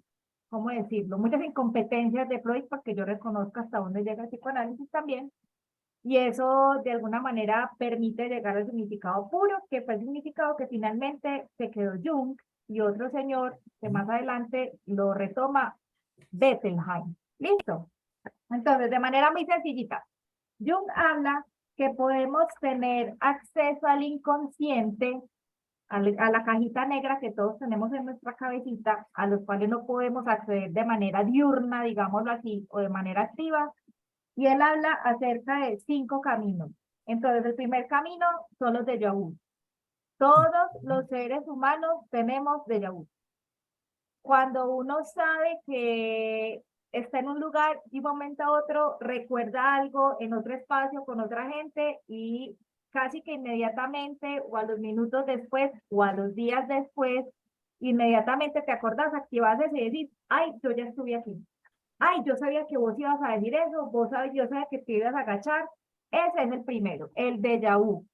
¿cómo decirlo? Muchas incompetencias de Freud, porque yo reconozco hasta dónde llega el psicoanálisis también, y eso de alguna manera permite llegar al significado puro, que fue el significado que finalmente se quedó Jung y otro señor que más adelante lo retoma, Bettelheim. ¿Listo? Entonces, de manera muy sencillita, Jung habla que podemos tener acceso al inconsciente, a la cajita negra que todos tenemos en nuestra cabecita, a los cuales no podemos acceder de manera diurna, digámoslo así, o de manera activa, y él habla acerca de 5 caminos. Entonces, el primer camino son los déjà vu. Todos los seres humanos tenemos déjà vu. Cuando uno sabe que está en un lugar y un momento a otro recuerda algo en otro espacio con otra gente y casi que inmediatamente o a los minutos después o a los días después, inmediatamente te acordás, activas ese y decís, ay, yo ya estuve aquí. Ay, yo sabía que vos ibas a decir eso, yo sabía que te ibas a agachar. Ese es el primero, el déjà vu.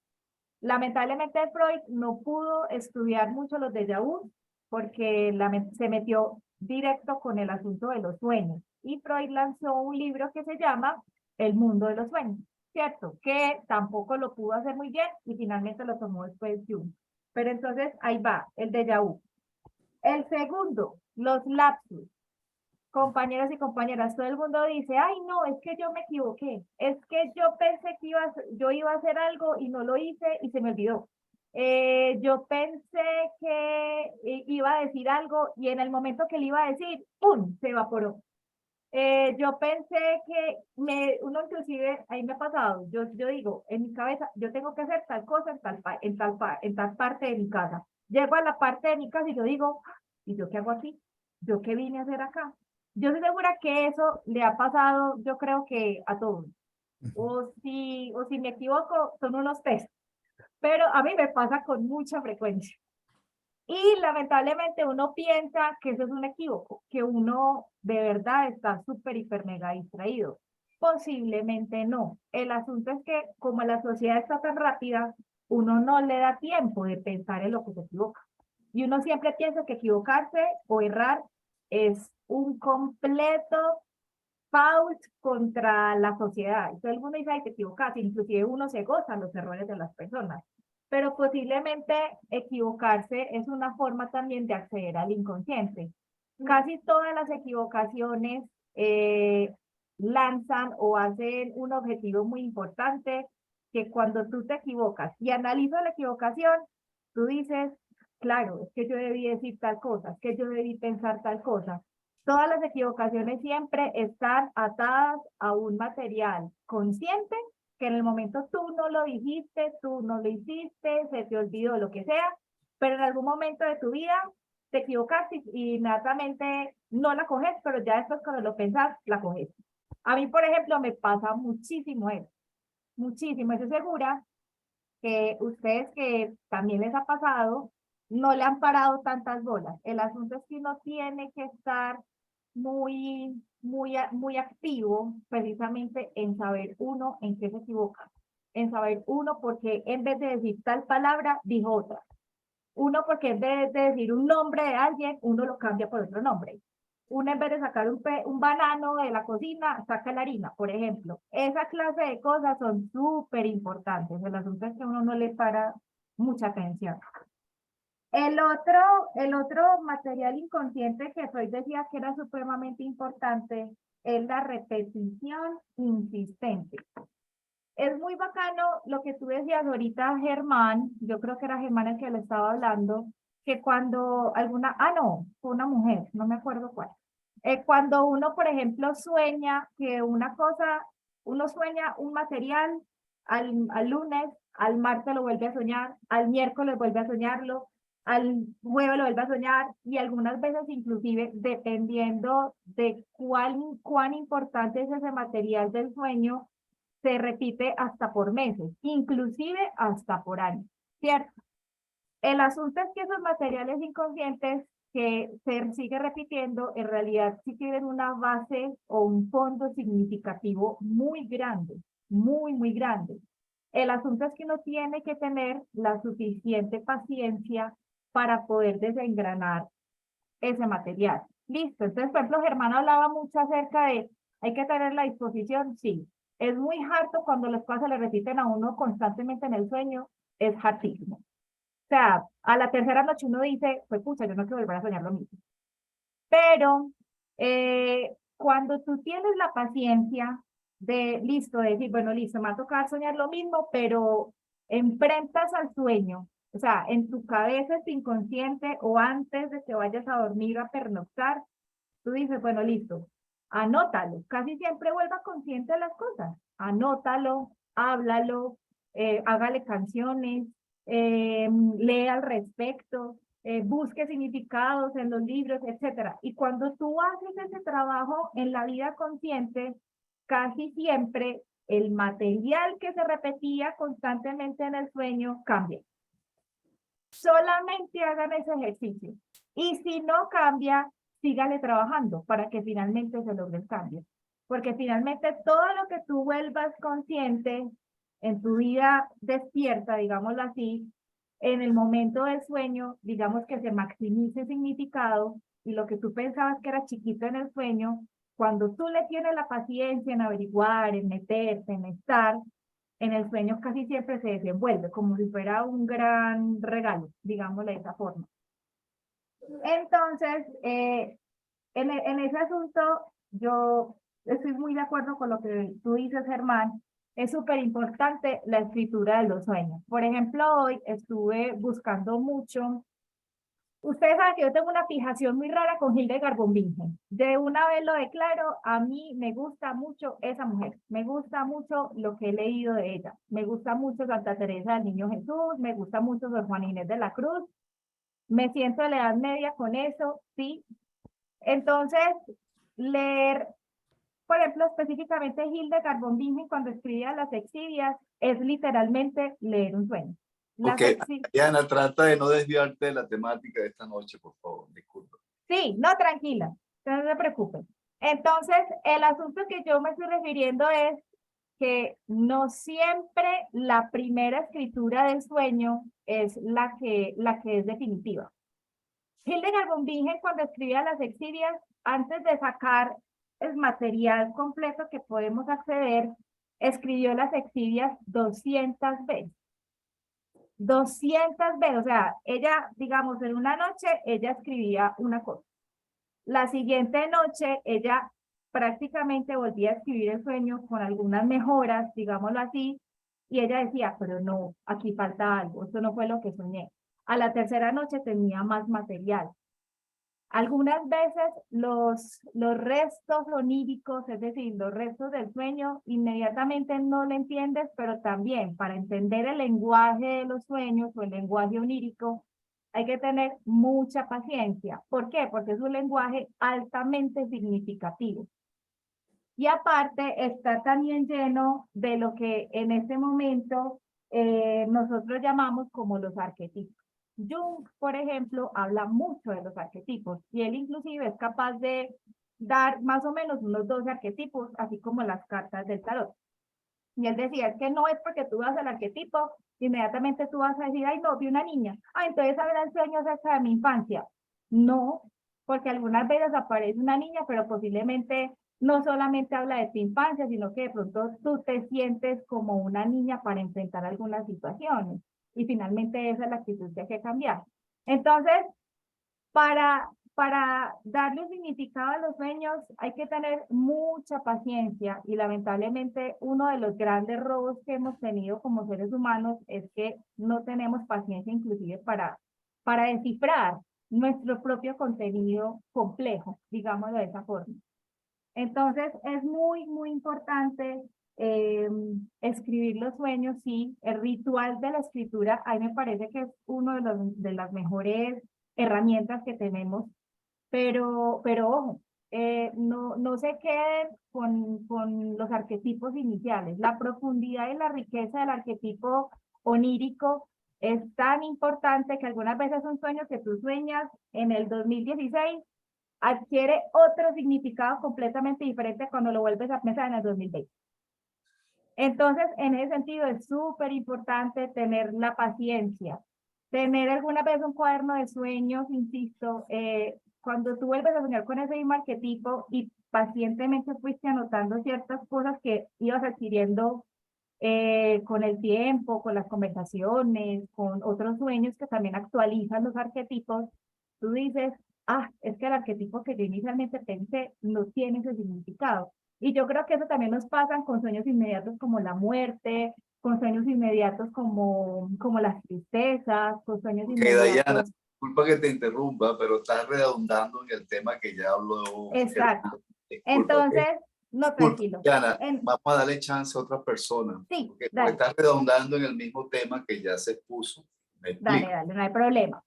Lamentablemente Freud no pudo estudiar mucho los déjà vu porque se metió directo con el asunto de los sueños. Y Freud lanzó un libro que se llama El mundo de los sueños, ¿cierto? Que tampoco lo pudo hacer muy bien y finalmente lo tomó después Jung. Pero entonces ahí va, el déjà vu. El segundo, los lapsus. Compañeros y compañeras, todo el mundo dice, ay no, es que yo me equivoqué, es que yo pensé que yo iba a hacer algo y no lo hice y se me olvidó. Yo pensé que iba a decir algo y en el momento que le iba a decir, ¡pum!, se evaporó. Yo pensé que uno inclusive, ahí me ha pasado, yo digo, en mi cabeza, yo tengo que hacer tal cosa en tal parte de mi casa. Llego a la parte de mi casa y yo digo, ¿y yo qué hago aquí? ¿yo qué vine a hacer acá? Yo estoy segura que eso le ha pasado, yo creo que a todos. O si me equivoco, son unos test. Pero a mí me pasa con mucha frecuencia. Y lamentablemente uno piensa que eso es un equívoco, que uno de verdad está súper, hiper, mega distraído. Posiblemente no. El asunto es que como la sociedad está tan rápida, uno no le da tiempo de pensar en lo que se equivoca. Y uno siempre piensa que equivocarse o errar es un completo fault contra la sociedad. Y todo el mundo dice, ay, te equivocas, inclusive uno se goza los errores de las personas. Pero posiblemente equivocarse es una forma también de acceder al inconsciente. Casi todas las equivocaciones lanzan o hacen un objetivo muy importante, que cuando tú te equivocas y analizas la equivocación, tú dices, claro, es que yo debí decir tal cosa, es que yo debí pensar tal cosa. Todas las equivocaciones siempre están atadas a un material consciente que en el momento tú no lo dijiste, tú no lo hiciste, se te olvidó lo que sea, pero en algún momento de tu vida te equivocaste y inmediatamente no la coges, pero ya después cuando lo pensás, la coges. A mí, por ejemplo, me pasa muchísimo eso, muchísimo. Estoy segura que ustedes que también les ha pasado, no le han parado tantas bolas. El asunto es que uno tiene que estar muy activo precisamente en saber uno en qué se equivoca, en saber uno porque en vez de decir tal palabra, dijo otra. Uno porque en vez de decir un nombre de alguien, uno lo cambia por otro nombre. Uno en vez de sacar un banano de la cocina, saca la harina, por ejemplo. Esa clase de cosas son súper importantes. El asunto es que uno no le para mucha atención. El otro material inconsciente que Freud decía que era supremamente importante es la repetición insistente. Es muy bacano lo que tú decías ahorita, Germán, yo creo que era Germán el que le estaba hablando, que cuando no, fue una mujer, no me acuerdo cuál. Cuando uno, por ejemplo, sueña que uno sueña un material al lunes, al martes lo vuelve a soñar, al miércoles vuelve a soñarlo, al jueves lo vuelve a soñar y algunas veces inclusive dependiendo de cuán importante es ese material del sueño, se repite hasta por meses, inclusive hasta por años, ¿cierto? El asunto es que esos materiales inconscientes que se sigue repitiendo, en realidad sí tienen una base o un fondo significativo muy grande, muy grande. El asunto es que uno tiene que tener la suficiente paciencia para poder desengranar ese material. Listo. Entonces, por ejemplo, Germán hablaba mucho acerca de, hay que tener la disposición, sí. Es muy harto cuando las cosas se le repiten a uno constantemente en el sueño, es hartísimo. O sea, a la tercera noche uno dice, pues pucha, yo no quiero volver a soñar lo mismo. Pero cuando tú tienes la paciencia de, listo, de decir, bueno, listo, me va a tocar soñar lo mismo, pero enfrentas al sueño, o sea, en tu cabeza es inconsciente o antes de que vayas a dormir a pernoctar, tú dices, bueno, listo, anótalo, casi siempre vuelva consciente de las cosas, anótalo, háblalo, hágale canciones, lee al respecto, busque significados en los libros, etcétera. Y cuando tú haces ese trabajo en la vida consciente, casi siempre el material que se repetía constantemente en el sueño cambia. Solamente hagan ese ejercicio. Y si no cambia, sígale trabajando para que finalmente se logre el cambio. Porque finalmente todo lo que tú vuelvas consciente en tu vida despierta, digámoslo así, en el momento del sueño, digamos que se maximice el significado y lo que tú pensabas que era chiquito en el sueño, cuando tú le tienes la paciencia en averiguar, en meterte, en estar, en el sueño casi siempre se desenvuelve como si fuera un gran regalo, digámoslo de esa forma. Entonces, en ese asunto, yo estoy muy de acuerdo con lo que tú dices, Germán. Es súper importante la escritura de los sueños. Por ejemplo, hoy estuve buscando mucho. Ustedes saben que yo tengo una fijación muy rara con Hildegard von Bingen. De una vez lo declaro, a mí me gusta mucho esa mujer. Me gusta mucho lo que he leído de ella. Me gusta mucho Santa Teresa del Niño Jesús. Me gusta mucho Sor Juana Inés de la Cruz. Me siento de la Edad Media con eso, sí. Entonces, leer, por ejemplo, específicamente Hildegard von Bingen cuando escribía las Exidias, es literalmente leer un sueño. Ok, Diana, trata de no desviarte de la temática de esta noche, por favor, disculpa. Sí, no, tranquila, no se preocupen. Entonces, el asunto que yo me estoy refiriendo es que no siempre la primera escritura del sueño es la que es definitiva. Hildegard von Bingen, cuando escribía las Exidias, antes de sacar el material completo que podemos acceder, escribió las Exidias 200 veces. 200 veces, o sea, ella, digamos, en una noche, ella escribía una cosa. La siguiente noche, ella prácticamente volvía a escribir el sueño con algunas mejoras, digámoslo así, y ella decía, pero no, aquí falta algo, esto no fue lo que soñé. A la tercera noche tenía más material. Algunas veces los restos oníricos, es decir, los restos del sueño, inmediatamente no lo entiendes, pero también para entender el lenguaje de los sueños o el lenguaje onírico, hay que tener mucha paciencia. ¿Por qué? Porque es un lenguaje altamente significativo. Y aparte está también lleno de lo que en este momento nosotros llamamos como los arquetipos. Jung, por ejemplo, habla mucho de los arquetipos y él inclusive es capaz de dar más o menos unos 12 arquetipos, así como las cartas del tarot. Y él decía, es que no es porque tú vas al arquetipo, inmediatamente tú vas a decir, ay, no, vi una niña. Ah, entonces habrán sueños acerca de mi infancia. No, porque algunas veces aparece una niña, pero posiblemente no solamente habla de tu infancia, sino que de pronto tú te sientes como una niña para enfrentar algunas situaciones. Y finalmente esa es la actitud que hay que cambiar. Entonces, para darle un significado a los sueños hay que tener mucha paciencia y lamentablemente uno de los grandes robos que hemos tenido como seres humanos es que no tenemos paciencia inclusive para descifrar nuestro propio contenido complejo, digámoslo de esa forma. Entonces es muy, muy importante escribir los sueños, sí. El ritual de la escritura, a mí me parece que es uno de las mejores herramientas que tenemos, pero ojo, no se queden con los arquetipos iniciales. La profundidad y la riqueza del arquetipo onírico es tan importante que algunas veces un sueño que tú sueñas en el 2016 adquiere otro significado completamente diferente cuando lo vuelves a pensar en el 2020. Entonces, en ese sentido, es súper importante tener la paciencia, tener alguna vez un cuaderno de sueños, insisto, cuando tú vuelves a soñar con ese mismo arquetipo y pacientemente fuiste anotando ciertas cosas que ibas adquiriendo con el tiempo, con las conversaciones, con otros sueños que también actualizan los arquetipos, tú dices, ah, es que el arquetipo que yo inicialmente pensé no tiene ese significado. Y yo creo que eso también nos pasa con sueños inmediatos como la muerte, con sueños inmediatos como las tristezas, con sueños inmediatos. Diana, disculpa que te interrumpa, pero estás redundando en el tema que ya habló. Exacto. Disculpa, entonces, no, tranquilo. Diana, vamos a darle chance a otras personas. Sí, porque dale. estás redundando en el mismo tema que ya se expuso. Dale, no hay problema.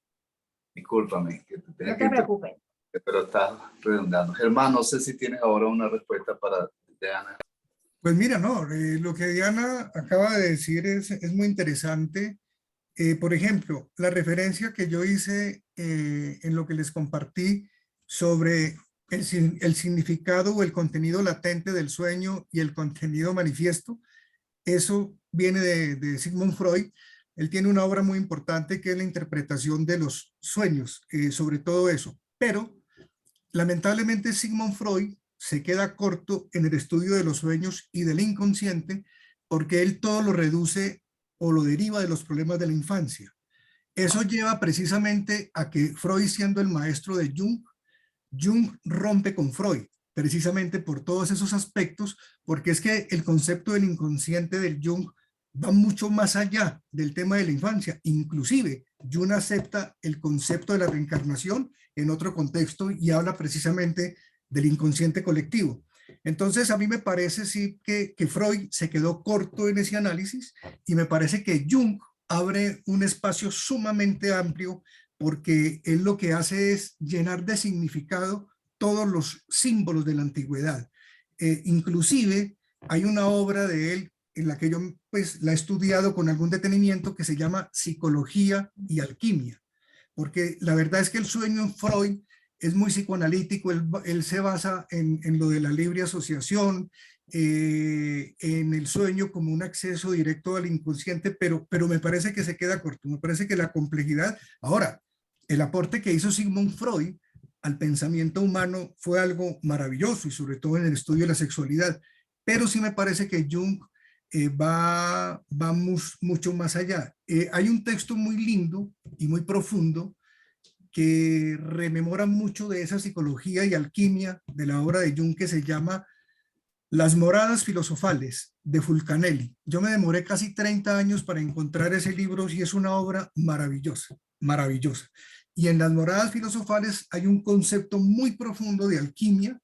Discúlpame. Que te tenga no te preocupes. Pero estás redundando. Germán, no sé si tienes ahora una respuesta para Diana. Pues mira, no, lo que Diana acaba de decir es muy interesante. Por ejemplo, la referencia que yo hice en lo que les compartí sobre el significado o el contenido latente del sueño y el contenido manifiesto, eso viene de Sigmund Freud. Él tiene una obra muy importante que es la interpretación de los sueños, sobre todo eso. Pero lamentablemente Sigmund Freud se queda corto en el estudio de los sueños y del inconsciente porque él todo lo reduce o lo deriva de los problemas de la infancia. Eso lleva precisamente a que Freud, siendo el maestro de Jung, Jung rompe con Freud, precisamente por todos esos aspectos, porque es que el concepto del inconsciente del Jung va mucho más allá del tema de la infancia. Inclusive, Jung acepta el concepto de la reencarnación en otro contexto y habla precisamente del inconsciente colectivo. Entonces, a mí me parece sí que Freud se quedó corto en ese análisis y me parece que Jung abre un espacio sumamente amplio porque él lo que hace es llenar de significado todos los símbolos de la antigüedad. Inclusive hay una obra de él en la que yo pues la he estudiado con algún detenimiento, que se llama Psicología y Alquimia, porque la verdad es que el sueño en Freud es muy psicoanalítico. Él se basa en lo de la libre asociación, en el sueño como un acceso directo al inconsciente, pero me parece que se queda corto. Me parece que la complejidad, ahora, el aporte que hizo Sigmund Freud al pensamiento humano fue algo maravilloso, y sobre todo en el estudio de la sexualidad, pero sí me parece que Jung va mucho más allá. Hay un texto muy lindo y muy profundo que rememora mucho de esa psicología y alquimia de la obra de Jung, que se llama Las moradas filosofales, de Fulcanelli. Yo me demoré casi 30 años para encontrar ese libro, y es una obra maravillosa, maravillosa. Y en Las moradas filosofales hay un concepto muy profundo de alquimia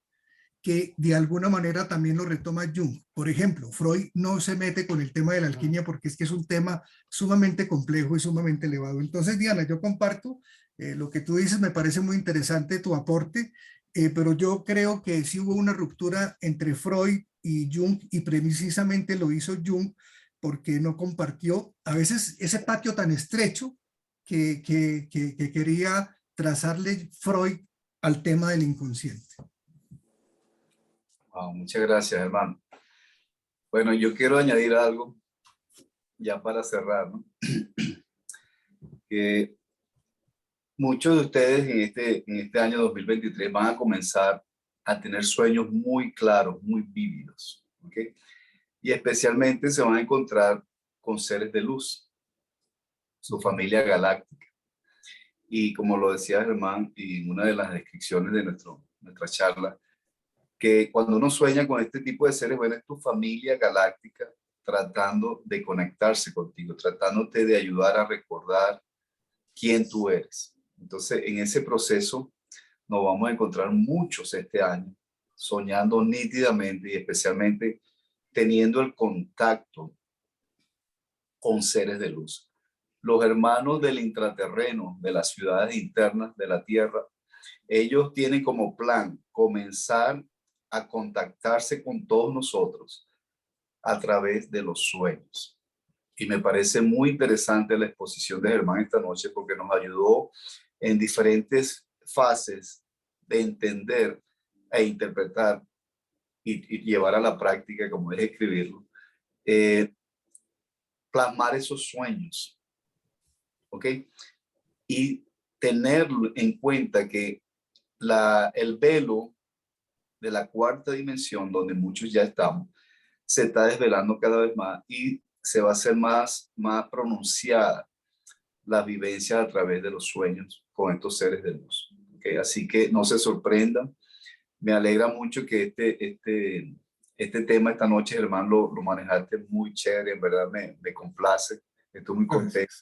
que de alguna manera también lo retoma Jung. Por ejemplo, Freud no se mete con el tema de la alquimia porque es que es un tema sumamente complejo y sumamente elevado. Entonces, Diana, yo comparto lo que tú dices, me parece muy interesante tu aporte, pero yo creo que sí hubo una ruptura entre Freud y Jung, y precisamente lo hizo Jung porque no compartió a veces ese patio tan estrecho que quería trazarle Freud al tema del inconsciente. Wow, muchas gracias, hermano. Bueno, yo quiero añadir algo ya para cerrar, ¿no? Que muchos de ustedes en este año 2023 van a comenzar a tener sueños muy claros, muy vívidos, ¿ok? Y especialmente se van a encontrar con seres de luz, su familia galáctica. Y como lo decía Germán en una de las descripciones de nuestra charla, que cuando uno sueña con este tipo de seres, bueno, es tu familia galáctica tratando de conectarse contigo, tratándote de ayudar a recordar quién tú eres. Entonces, en ese proceso nos vamos a encontrar muchos este año, soñando nítidamente y especialmente teniendo el contacto con seres de luz. Los hermanos del intraterreno, de las ciudades internas de la Tierra, ellos tienen como plan comenzar a contactarse con todos nosotros a través de los sueños. Y me parece muy interesante la exposición de Germán esta noche, porque nos ayudó en diferentes fases de entender e interpretar y llevar a la práctica, como es escribirlo, plasmar esos sueños, ¿ok? Y tener en cuenta que el velo de la cuarta dimensión, donde muchos ya estamos, se está desvelando cada vez más, y se va a hacer más pronunciada la vivencia a través de los sueños con estos seres de luz. ¿Okay? Así que no se sorprendan. Me alegra mucho que este tema esta noche, Germán, lo manejaste muy chévere. En verdad me complace. Estoy muy contento.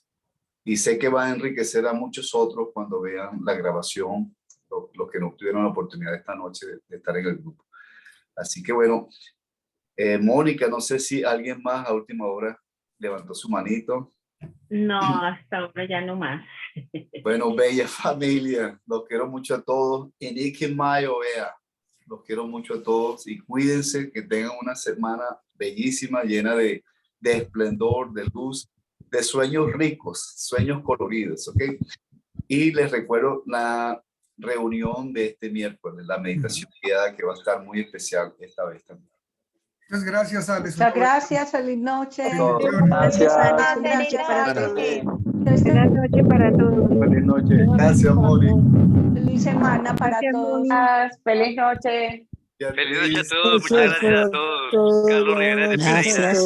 Y sé que va a enriquecer a muchos otros cuando vean la grabación, los que no tuvieron la oportunidad esta noche de estar en el grupo. Así que bueno, Mónica, no sé si alguien más a última hora levantó su manito. No, hasta ahora ya no más. Bueno, bella familia, los quiero mucho a todos. Inique Mayo, vea, los quiero mucho a todos, y cuídense, que tengan una semana bellísima, llena de esplendor, de luz, de sueños ricos, sueños coloridos, ¿ok? Y les recuerdo la reunión de este miércoles, la meditación guiada, que va a estar muy especial esta vez también. Muchas gracias, Alex. Muchas gracias, feliz noche. Gracias. Feliz noche para todos. Buenas noches para todos. Feliz noche. Gracias, Moni. Feliz semana para todos. Feliz noche. Feliz noche a todos. Muchas gracias a todos. Carlos Rivera, despedidas.